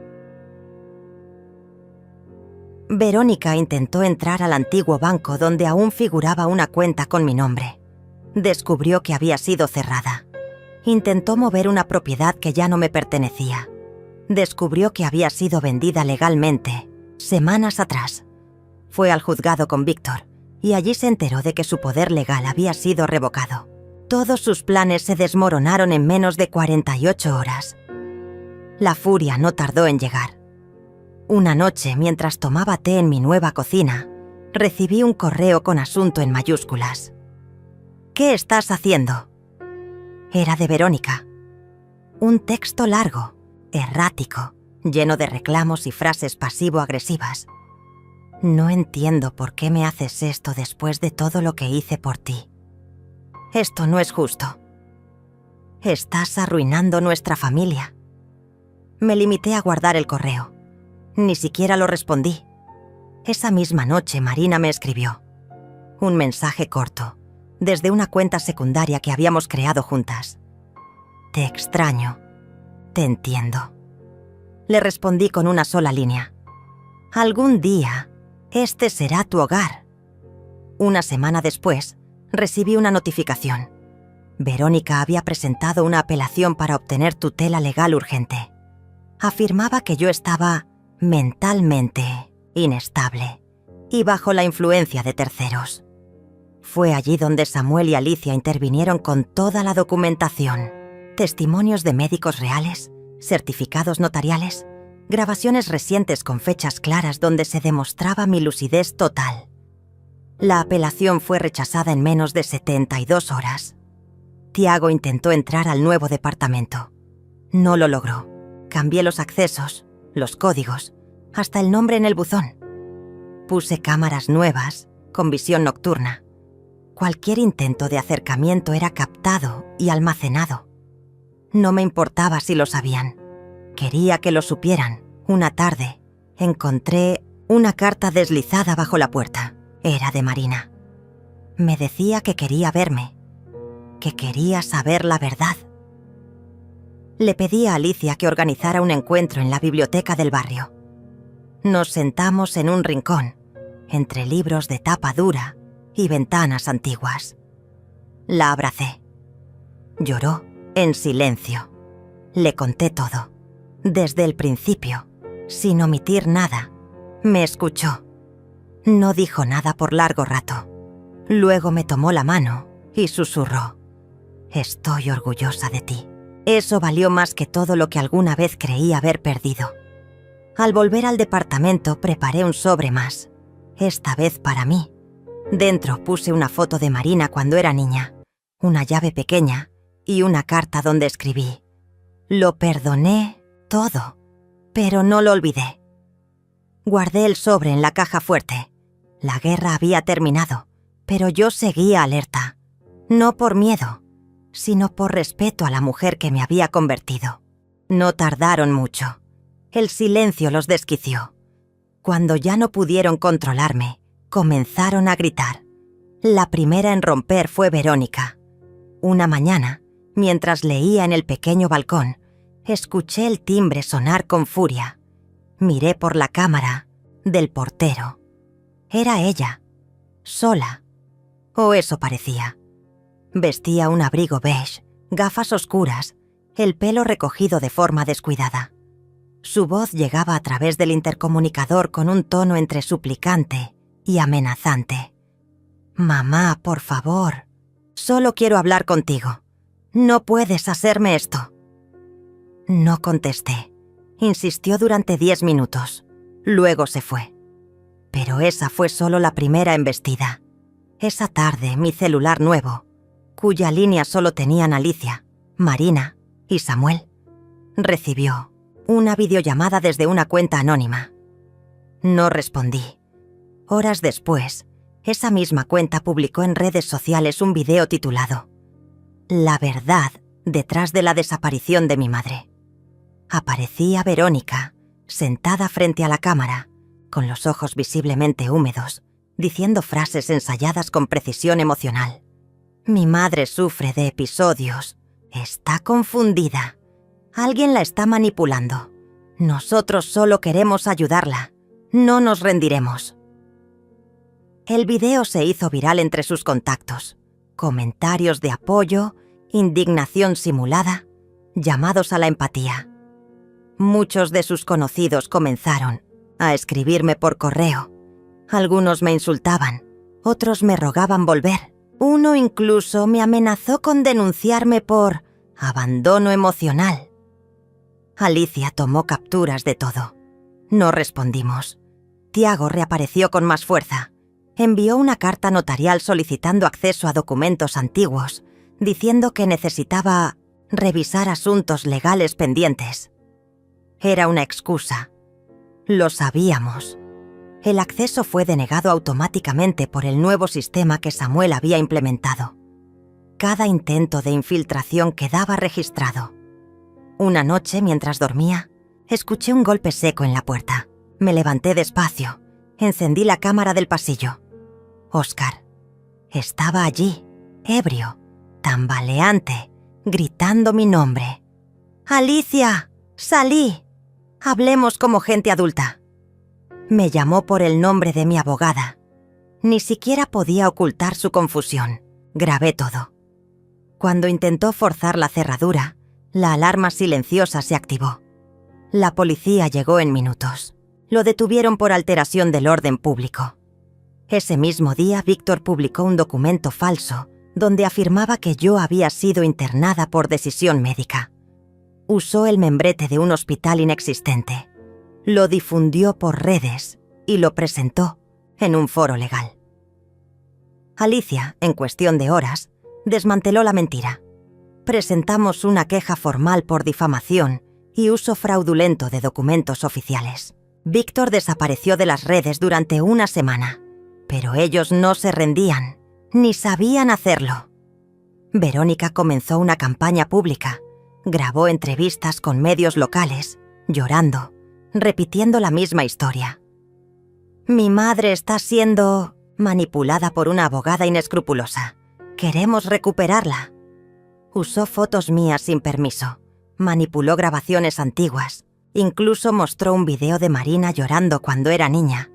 Verónica intentó entrar al antiguo banco donde aún figuraba una cuenta con mi nombre. Descubrió que había sido cerrada. Intentó mover una propiedad que ya no me pertenecía. Descubrió que había sido vendida legalmente, semanas atrás. Fue al juzgado con Víctor y allí se enteró de que su poder legal había sido revocado. Todos sus planes se desmoronaron en menos de 48 horas. La furia no tardó en llegar. Una noche, mientras tomaba té en mi nueva cocina, recibí un correo con asunto en mayúsculas. ¿Qué estás haciendo? Era de Verónica. Un texto largo, errático, lleno de reclamos y frases pasivo-agresivas. No entiendo por qué me haces esto después de todo lo que hice por ti. Esto no es justo. Estás arruinando nuestra familia. Me limité a guardar el correo. Ni siquiera lo respondí. Esa misma noche Marina me escribió. Un mensaje corto, desde una cuenta secundaria que habíamos creado juntas. Te extraño. Te entiendo. Le respondí con una sola línea. Algún día, este será tu hogar. Una semana después, recibí una notificación. Verónica había presentado una apelación para obtener tutela legal urgente. Afirmaba que yo estaba mentalmente inestable y bajo la influencia de terceros. Fue allí donde Samuel y Alicia intervinieron con toda la documentación, testimonios de médicos reales, certificados notariales, grabaciones recientes con fechas claras donde se demostraba mi lucidez total. La apelación fue rechazada en menos de 72 horas. Tiago intentó entrar al nuevo departamento. No lo logró. Cambié los accesos, los códigos, hasta el nombre en el buzón. Puse cámaras nuevas, con visión nocturna. Cualquier intento de acercamiento era captado y almacenado. No me importaba si lo sabían. Quería que lo supieran. Una tarde, encontré una carta deslizada bajo la puerta. Era de Marina. Me decía que quería verme, que quería saber la verdad. Le pedí a Alicia que organizara un encuentro en la biblioteca del barrio. Nos sentamos en un rincón, entre libros de tapa dura y ventanas antiguas. La abracé. Lloró en silencio. Le conté todo, desde el principio, sin omitir nada. Me escuchó. No dijo nada por largo rato. Luego me tomó la mano y susurró. Estoy orgullosa de ti. Eso valió más que todo lo que alguna vez creí haber perdido. Al volver al departamento preparé un sobre más, esta vez para mí. Dentro puse una foto de Marina cuando era niña, una llave pequeña y una carta donde escribí: lo perdoné todo, pero no lo olvidé. Guardé el sobre en la caja fuerte. La guerra había terminado, pero yo seguía alerta, no por miedo, sino por respeto a la mujer que me había convertido. No tardaron mucho. El silencio los desquició. Cuando ya no pudieron controlarme, comenzaron a gritar. La primera en romper fue Verónica. Una mañana, mientras leía en el pequeño balcón, escuché el timbre sonar con furia. Miré por la cámara del portero. Era ella, sola. O eso parecía. Vestía un abrigo beige, gafas oscuras, el pelo recogido de forma descuidada. Su voz llegaba a través del intercomunicador con un tono entre suplicante y amenazante. «Mamá, por favor, solo quiero hablar contigo. No puedes hacerme esto». No contesté. Insistió durante 10 minutos. Luego se fue. Pero esa fue solo la primera embestida. Esa tarde, mi celular nuevo, cuya línea solo tenían Alicia, Marina y Samuel, recibió una videollamada desde una cuenta anónima. No respondí. Horas después, esa misma cuenta publicó en redes sociales un video titulado «La verdad detrás de la desaparición de mi madre». Aparecía Verónica, sentada frente a la cámara, con los ojos visiblemente húmedos, diciendo frases ensayadas con precisión emocional. «Mi madre sufre de episodios. Está confundida. Alguien la está manipulando. Nosotros solo queremos ayudarla. No nos rendiremos». El video se hizo viral entre sus contactos. Comentarios de apoyo, indignación simulada, llamados a la empatía. Muchos de sus conocidos comenzaron a escribirme por correo. Algunos me insultaban, otros me rogaban volver. Uno incluso me amenazó con denunciarme por abandono emocional. Alicia tomó capturas de todo. No respondimos. Tiago reapareció con más fuerza. Envió una carta notarial solicitando acceso a documentos antiguos, diciendo que necesitaba revisar asuntos legales pendientes. Era una excusa. Lo sabíamos. El acceso fue denegado automáticamente por el nuevo sistema que Samuel había implementado. Cada intento de infiltración quedaba registrado. Una noche, mientras dormía, escuché un golpe seco en la puerta. Me levanté despacio. Encendí la cámara del pasillo. Óscar estaba allí, ebrio, tambaleante, gritando mi nombre. «¡Alicia! ¡Salí! Hablemos como gente adulta». Me llamó por el nombre de mi abogada. Ni siquiera podía ocultar su confusión. Grabé todo. Cuando intentó forzar la cerradura, la alarma silenciosa se activó. La policía llegó en minutos. Lo detuvieron por alteración del orden público. Ese mismo día, Víctor publicó un documento falso donde afirmaba que yo había sido internada por decisión médica. Usó el membrete de un hospital inexistente. Lo difundió por redes y lo presentó en un foro legal. Alicia, en cuestión de horas, desmanteló la mentira. Presentamos una queja formal por difamación y uso fraudulento de documentos oficiales. Víctor desapareció de las redes durante una semana, pero ellos no se rendían, ni sabían hacerlo. Verónica comenzó una campaña pública, grabó entrevistas con medios locales, llorando, repitiendo la misma historia. «Mi madre está siendo manipulada por una abogada inescrupulosa. Queremos recuperarla». Usó fotos mías sin permiso, manipuló grabaciones antiguas, incluso mostró un video de Marina llorando cuando era niña,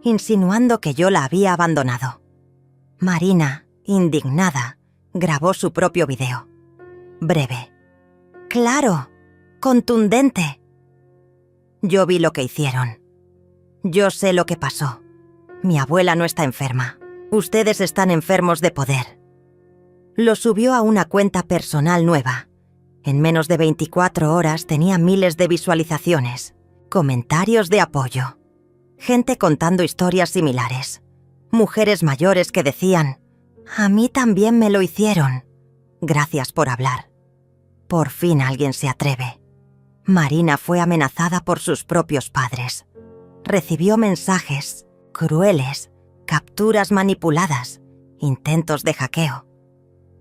insinuando que yo la había abandonado. Marina, indignada, grabó su propio video. Breve. Claro, contundente. Yo vi lo que hicieron. Yo sé lo que pasó. Mi abuela no está enferma. Ustedes están enfermos de poder. Lo subió a una cuenta personal nueva. En menos de 24 horas tenía miles de visualizaciones, comentarios de apoyo, gente contando historias similares, mujeres mayores que decían: «A mí también me lo hicieron. Gracias por hablar». Por fin alguien se atreve. Marina fue amenazada por sus propios padres. Recibió mensajes crueles, capturas manipuladas, intentos de hackeo.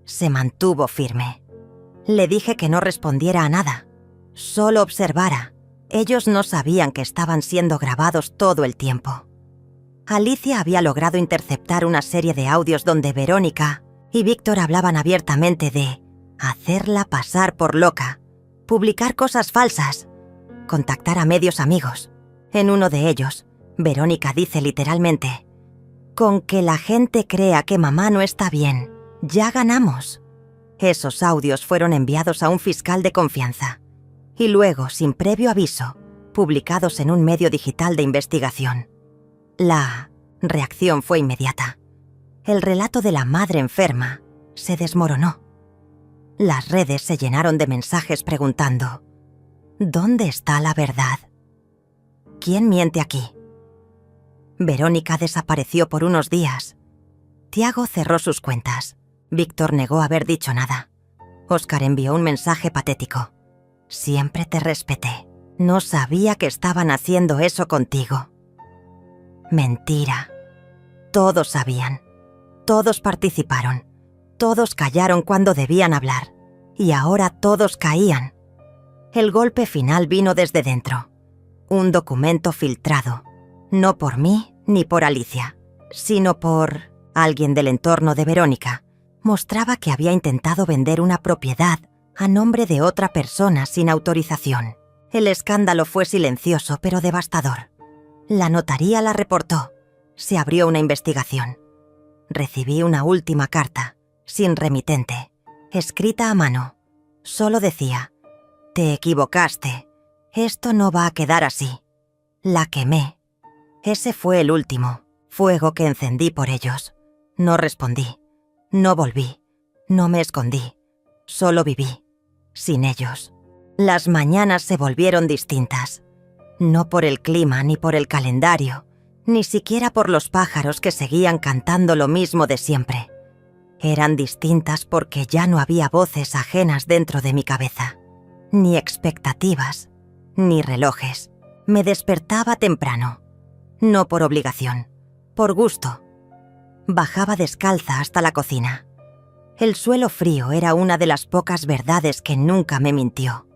Se mantuvo firme. Le dije que no respondiera a nada, solo observara. Ellos no sabían que estaban siendo grabados todo el tiempo. Alicia había logrado interceptar una serie de audios donde Verónica y Víctor hablaban abiertamente de hacerla pasar por loca, publicar cosas falsas, contactar a medios amigos. En uno de ellos, Verónica dice literalmente: «Con que la gente crea que mamá no está bien, ya ganamos». Esos audios fueron enviados a un fiscal de confianza y luego, sin previo aviso, publicados en un medio digital de investigación. La reacción fue inmediata. El relato de la madre enferma se desmoronó. Las redes se llenaron de mensajes preguntando: ¿dónde está la verdad? ¿Quién miente aquí? Verónica desapareció por unos días. Tiago cerró sus cuentas. Víctor negó haber dicho nada. Óscar envió un mensaje patético: siempre te respeté. No sabía que estaban haciendo eso contigo. Mentira. Todos sabían. Todos participaron. Todos callaron cuando debían hablar. Y ahora todos caían. El golpe final vino desde dentro. Un documento filtrado. No por mí ni por Alicia, sino por alguien del entorno de Verónica. Mostraba que había intentado vender una propiedad a nombre de otra persona sin autorización. El escándalo fue silencioso pero devastador. La notaría la reportó. Se abrió una investigación. Recibí una última carta, sin remitente, escrita a mano. Solo decía: te equivocaste. Esto no va a quedar así. La quemé. Ese fue el último fuego que encendí por ellos. No respondí. No volví. No me escondí. Solo viví. Sin ellos. Las mañanas se volvieron distintas. No por el clima ni por el calendario, ni siquiera por los pájaros que seguían cantando lo mismo de siempre. Eran distintas porque ya no había voces ajenas dentro de mi cabeza. Ni expectativas, ni relojes. Me despertaba temprano. No por obligación, por gusto. Bajaba descalza hasta la cocina. El suelo frío era una de las pocas verdades que nunca me mintió.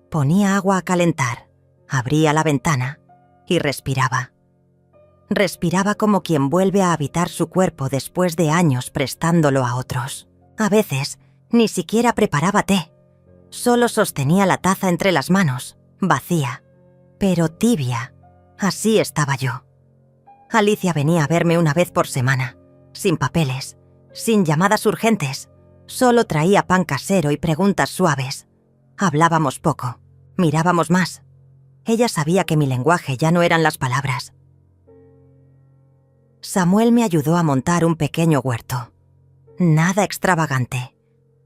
Ponía agua a calentar, abría la ventana y respiraba. Respiraba como quien vuelve a habitar su cuerpo después de años prestándolo a otros. A veces, ni siquiera preparaba té. Solo sostenía la taza entre las manos, vacía, pero tibia. Así estaba yo. Alicia venía a verme una vez por semana, sin papeles, sin llamadas urgentes. Solo traía pan casero y preguntas suaves. Hablábamos poco, mirábamos más. Ella sabía que mi lenguaje ya no eran las palabras. Samuel me ayudó a montar un pequeño huerto. Nada extravagante.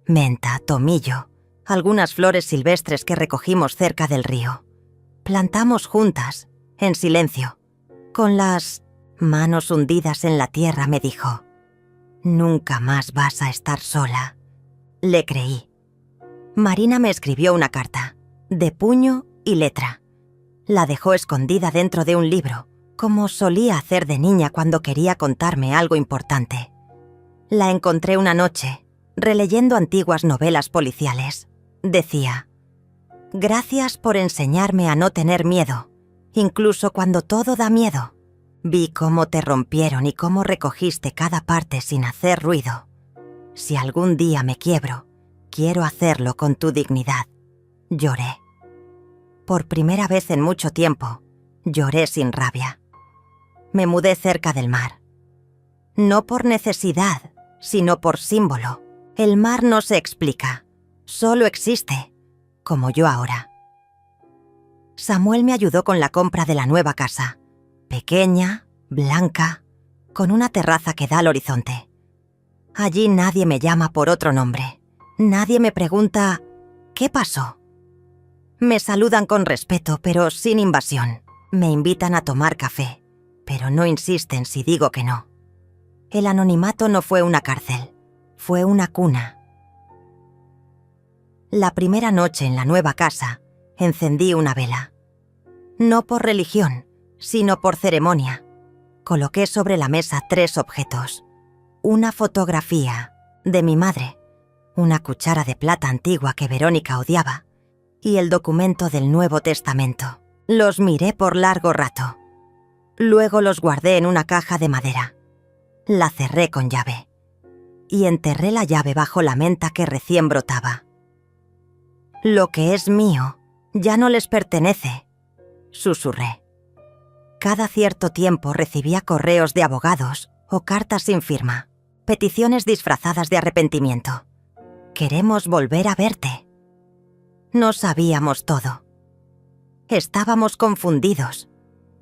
Menta, tomillo, algunas flores silvestres que recogimos cerca del río. Plantamos juntas, en silencio. Con las manos hundidas en la tierra me dijo: «Nunca más vas a estar sola». Le creí. Marina me escribió una carta, de puño y letra. La dejó escondida dentro de un libro, como solía hacer de niña cuando quería contarme algo importante. La encontré una noche, releyendo antiguas novelas policiales. Decía: «Gracias por enseñarme a no tener miedo, incluso cuando todo da miedo. Vi cómo te rompieron y cómo recogiste cada parte sin hacer ruido. Si algún día me quiebro, quiero hacerlo con tu dignidad». Lloré. Por primera vez en mucho tiempo, lloré sin rabia. Me mudé cerca del mar. No por necesidad, sino por símbolo. El mar no se explica, solo existe, como yo ahora. Samuel me ayudó con la compra de la nueva casa. Pequeña, blanca, con una terraza que da al horizonte. Allí nadie me llama por otro nombre. Nadie me pregunta: «¿Qué pasó?». Me saludan con respeto, pero sin invasión. Me invitan a tomar café, pero no insisten si digo que no. El anonimato no fue una cárcel, fue una cuna. La primera noche en la nueva casa, encendí una vela. No por religión, sino por ceremonia. Coloqué sobre la mesa 3 objetos. Una fotografía de mi madre, una cuchara de plata antigua que Verónica odiaba, y el documento del Nuevo Testamento. Los miré por largo rato. Luego los guardé en una caja de madera. La cerré con llave. Y enterré la llave bajo la menta que recién brotaba. «Lo que es mío ya no les pertenece», susurré. Cada cierto tiempo recibía correos de abogados o cartas sin firma, peticiones disfrazadas de arrepentimiento. «Queremos volver a verte». No sabíamos todo. Estábamos confundidos.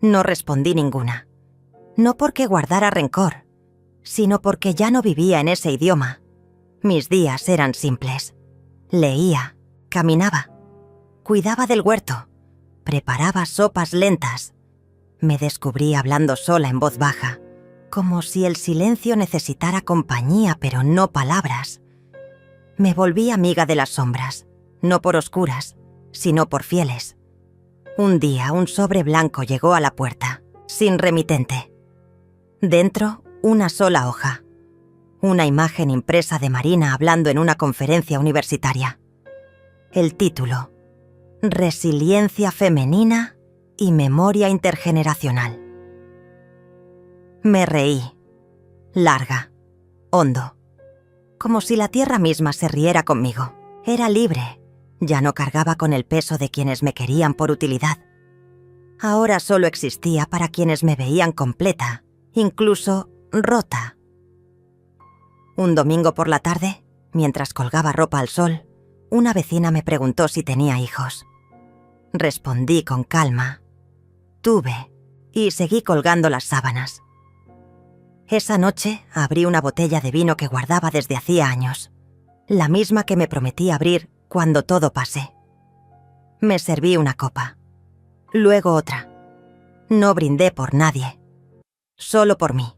No respondí ninguna. No porque guardara rencor, sino porque ya no vivía en ese idioma. Mis días eran simples. Leía, caminaba, cuidaba del huerto, preparaba sopas lentas. Me descubrí hablando sola en voz baja, como si el silencio necesitara compañía, pero no palabras. Me volví amiga de las sombras, no por oscuras, sino por fieles. Un día un sobre blanco llegó a la puerta, sin remitente. Dentro, una sola hoja. Una imagen impresa de Marina hablando en una conferencia universitaria. El título: Resiliencia femenina y memoria intergeneracional. Me reí. Larga, hondo. Como si la tierra misma se riera conmigo. Era libre. Ya no cargaba con el peso de quienes me querían por utilidad. Ahora solo existía para quienes me veían completa, incluso rota. Un domingo por la tarde, mientras colgaba ropa al sol, una vecina me preguntó si tenía hijos. Respondí con calma: tuve, y seguí colgando las sábanas. Esa noche abrí una botella de vino que guardaba desde hacía años, la misma que me prometí abrir cuando todo pase. Me serví una copa, luego otra. No brindé por nadie, solo por mí.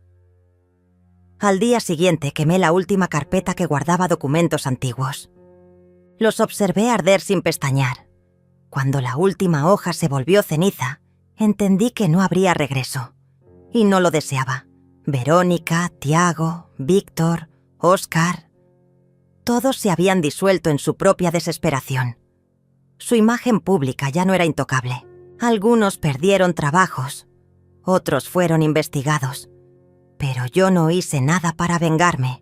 Al día siguiente quemé la última carpeta que guardaba documentos antiguos. Los observé arder sin pestañear. Cuando la última hoja se volvió ceniza, entendí que no habría regreso. Y no lo deseaba. Verónica, Tiago, Víctor, Óscar... todos se habían disuelto en su propia desesperación. Su imagen pública ya no era intocable. Algunos perdieron trabajos, otros fueron investigados. Pero yo no hice nada para vengarme.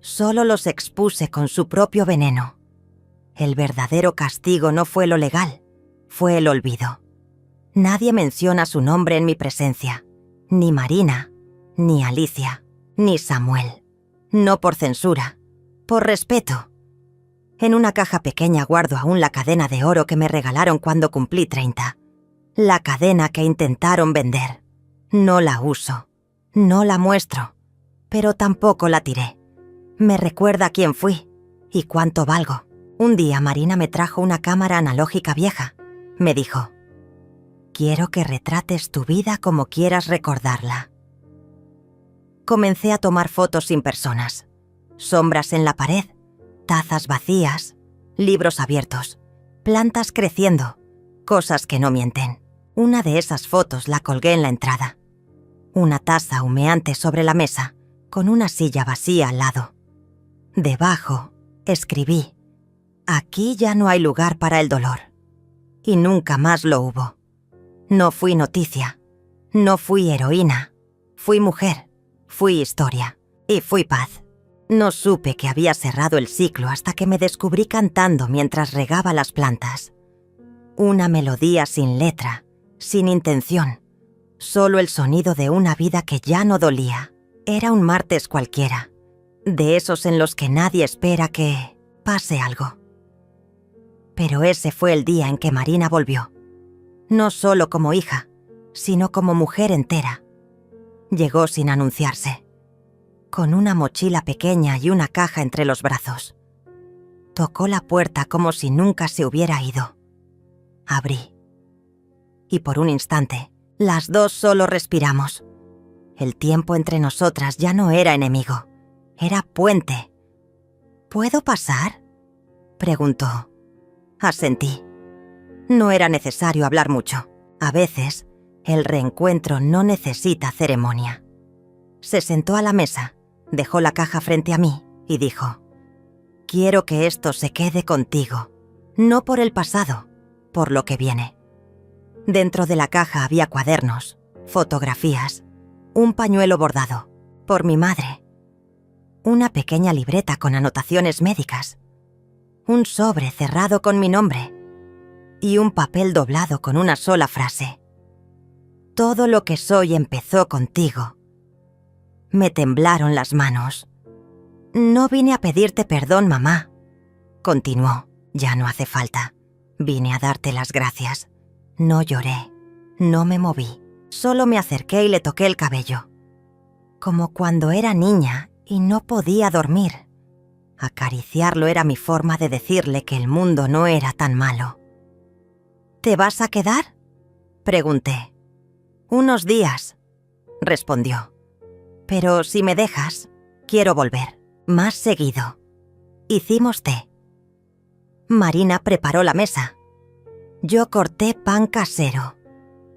Solo los expuse con su propio veneno. El verdadero castigo no fue lo legal, fue el olvido. Nadie menciona su nombre en mi presencia. Ni Marina, ni Alicia, ni Samuel. No por censura, por respeto. En una caja pequeña guardo aún la cadena de oro que me regalaron cuando cumplí 30. La cadena que intentaron vender. No la uso, no la muestro, pero tampoco la tiré. Me recuerda quién fui y cuánto valgo. Un día Marina me trajo una cámara analógica vieja. Me dijo: quiero que retrates tu vida como quieras recordarla. Comencé a tomar fotos sin personas. Sombras en la pared, tazas vacías, libros abiertos, plantas creciendo, cosas que no mienten. Una de esas fotos la colgué en la entrada. Una taza humeante sobre la mesa, con una silla vacía al lado. Debajo, escribí: aquí ya no hay lugar para el dolor. Y nunca más lo hubo. No fui noticia, no fui heroína, fui mujer, fui historia y fui paz. No supe que había cerrado el ciclo hasta que me descubrí cantando mientras regaba las plantas. Una melodía sin letra, sin intención, solo el sonido de una vida que ya no dolía. Era un martes cualquiera, de esos en los que nadie espera que pase algo. Pero ese fue el día en que Marina volvió. No solo como hija, sino como mujer entera. Llegó sin anunciarse, con una mochila pequeña y una caja entre los brazos. Tocó la puerta como si nunca se hubiera ido. Abrí. Y por un instante, las dos solo respiramos. El tiempo entre nosotras ya no era enemigo, era puente. ¿Puedo pasar?, preguntó. Asentí. No era necesario hablar mucho. A veces, el reencuentro no necesita ceremonia. Se sentó a la mesa, dejó la caja frente a mí y dijo: quiero que esto se quede contigo, no por el pasado, por lo que viene. Dentro de la caja había cuadernos, fotografías, un pañuelo bordado, por mi madre, una pequeña libreta con anotaciones médicas, un sobre cerrado con mi nombre y un papel doblado con una sola frase: todo lo que soy empezó contigo. Me temblaron las manos. No vine a pedirte perdón, mamá, continuó. Ya no hace falta. Vine a darte las gracias. No lloré, no me moví, solo me acerqué y le toqué el cabello. Como cuando era niña y no podía dormir. Acariciarlo era mi forma de decirle que el mundo no era tan malo. ¿Te vas a quedar?, pregunté. «Unos días», respondió. «Pero si me dejas, quiero volver, más seguido». Hicimos té. Marina preparó la mesa. Yo corté pan casero.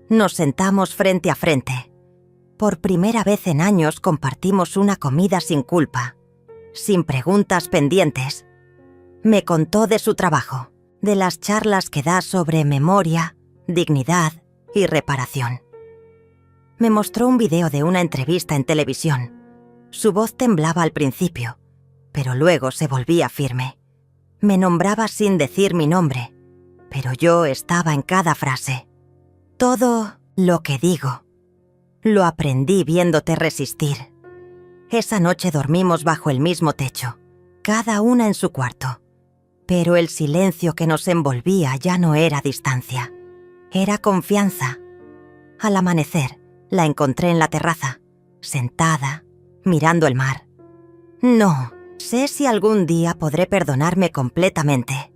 Nos sentamos frente a frente. Por primera vez en años compartimos una comida sin culpa, sin preguntas pendientes. Me contó de su trabajo, de las charlas que da sobre memoria, dignidad y reparación. Me mostró un video de una entrevista en televisión. Su voz temblaba al principio, pero luego se volvía firme. Me nombraba sin decir mi nombre, pero yo estaba en cada frase. Todo lo que digo, lo aprendí viéndote resistir. Esa noche dormimos bajo el mismo techo, cada una en su cuarto. Pero el silencio que nos envolvía ya no era distancia, era confianza. Al amanecer, la encontré en la terraza, sentada, mirando el mar. «No sé si algún día podré perdonarme completamente»,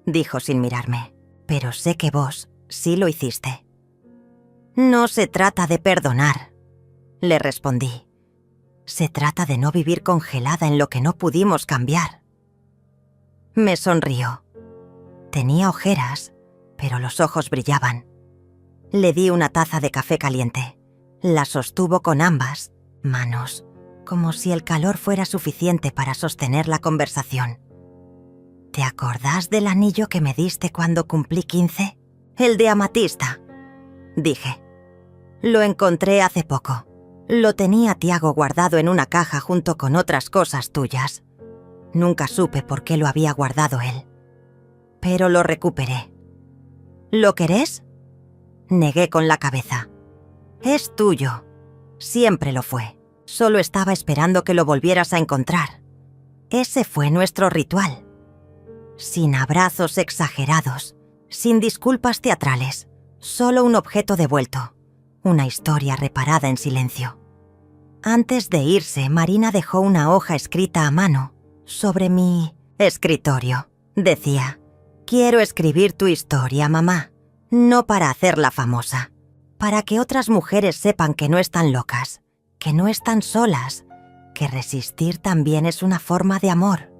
dijo sin mirarme, «pero sé que vos sí lo hiciste». «No se trata de perdonar», le respondí. «Se trata de no vivir congelada en lo que no pudimos cambiar». Me sonrió. Tenía ojeras, pero los ojos brillaban. Le di una taza de café caliente. La sostuvo con ambas manos, como si el calor fuera suficiente para sostener la conversación. «¿Te acordás del anillo que me diste cuando cumplí 15? El de amatista», dije. «Lo encontré hace poco. Lo tenía Tiago guardado en una caja junto con otras cosas tuyas. Nunca supe por qué lo había guardado él. Pero lo recuperé». «¿Lo querés?», negué con la cabeza. «Es tuyo. Siempre lo fue. Solo estaba esperando que lo volvieras a encontrar. Ese fue nuestro ritual. Sin abrazos exagerados, sin disculpas teatrales, solo un objeto devuelto, una historia reparada en silencio». Antes de irse, Marina dejó una hoja escrita a mano sobre mi escritorio. Decía: «Quiero escribir tu historia, mamá, no para hacerla famosa, para que otras mujeres sepan que no están locas, que no están solas, que resistir también es una forma de amor».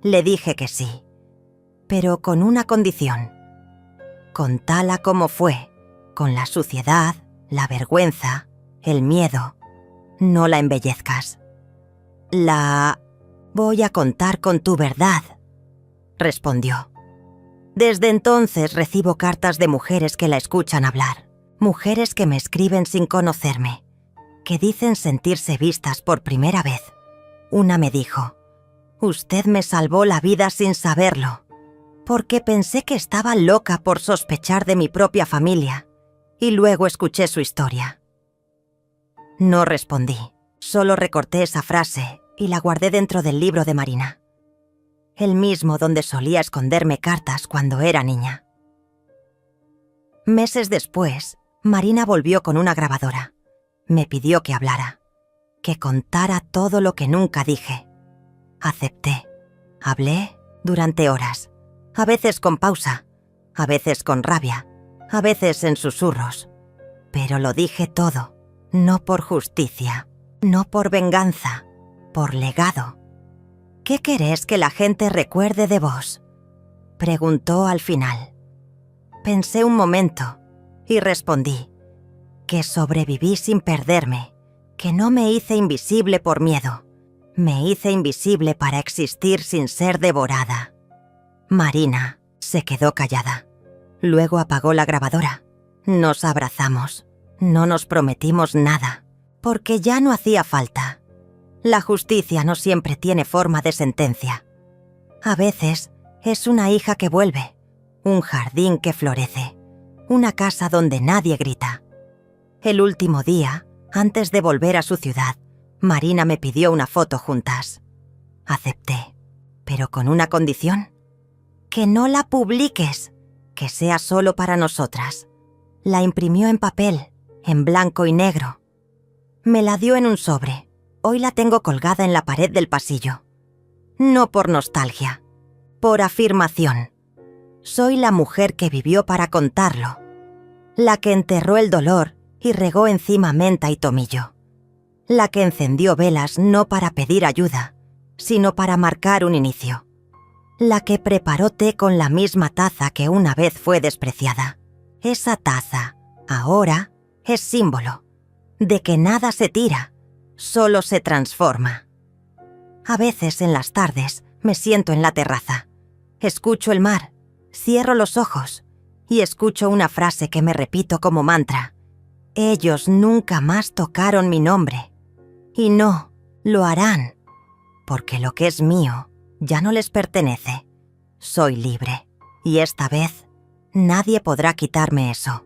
Le dije que sí, pero con una condición. Contala como fue, con la suciedad, la vergüenza, el miedo. No la embellezcas. «La voy a contar con tu verdad», respondió. Desde entonces recibo cartas de mujeres que la escuchan hablar, mujeres que me escriben sin conocerme, que dicen sentirse vistas por primera vez. Una me dijo: «Usted me salvó la vida sin saberlo, porque pensé que estaba loca por sospechar de mi propia familia, y luego escuché su historia». No respondí, solo recorté esa frase y la guardé dentro del libro de Marina, el mismo donde solía esconderme cartas cuando era niña. Meses después, Marina volvió con una grabadora. Me pidió que hablara, que contara todo lo que nunca dije. Acepté. Hablé durante horas, a veces con pausa, a veces con rabia, a veces en susurros. Pero lo dije todo, no por justicia, no por venganza, por legado. «¿Qué querés que la gente recuerde de vos?», preguntó al final. Pensé un momento y respondí que sobreviví sin perderme, que no me hice invisible por miedo, me hice invisible para existir sin ser devorada. Marina se quedó callada. Luego apagó la grabadora. Nos abrazamos. No nos prometimos nada, porque ya no hacía falta. La justicia no siempre tiene forma de sentencia. A veces es una hija que vuelve, un jardín que florece, una casa donde nadie grita. El último día, antes de volver a su ciudad, Marina me pidió una foto juntas. Acepté, pero con una condición: que no la publiques, que sea solo para nosotras. La imprimió en papel, en blanco y negro. Me la dio en un sobre. Hoy la tengo colgada en la pared del pasillo. No por nostalgia, por afirmación. Soy la mujer que vivió para contarlo. La que enterró el dolor y regó encima menta y tomillo. La que encendió velas no para pedir ayuda, sino para marcar un inicio. La que preparó té con la misma taza que una vez fue despreciada. Esa taza, ahora, es símbolo de que nada se tira, solo se transforma. A veces en las tardes me siento en la terraza, escucho el mar, cierro los ojos y escucho una frase que me repito como mantra. Ellos nunca más tocaron mi nombre. Y no, lo harán, porque lo que es mío ya no les pertenece. Soy libre, y esta vez nadie podrá quitarme eso.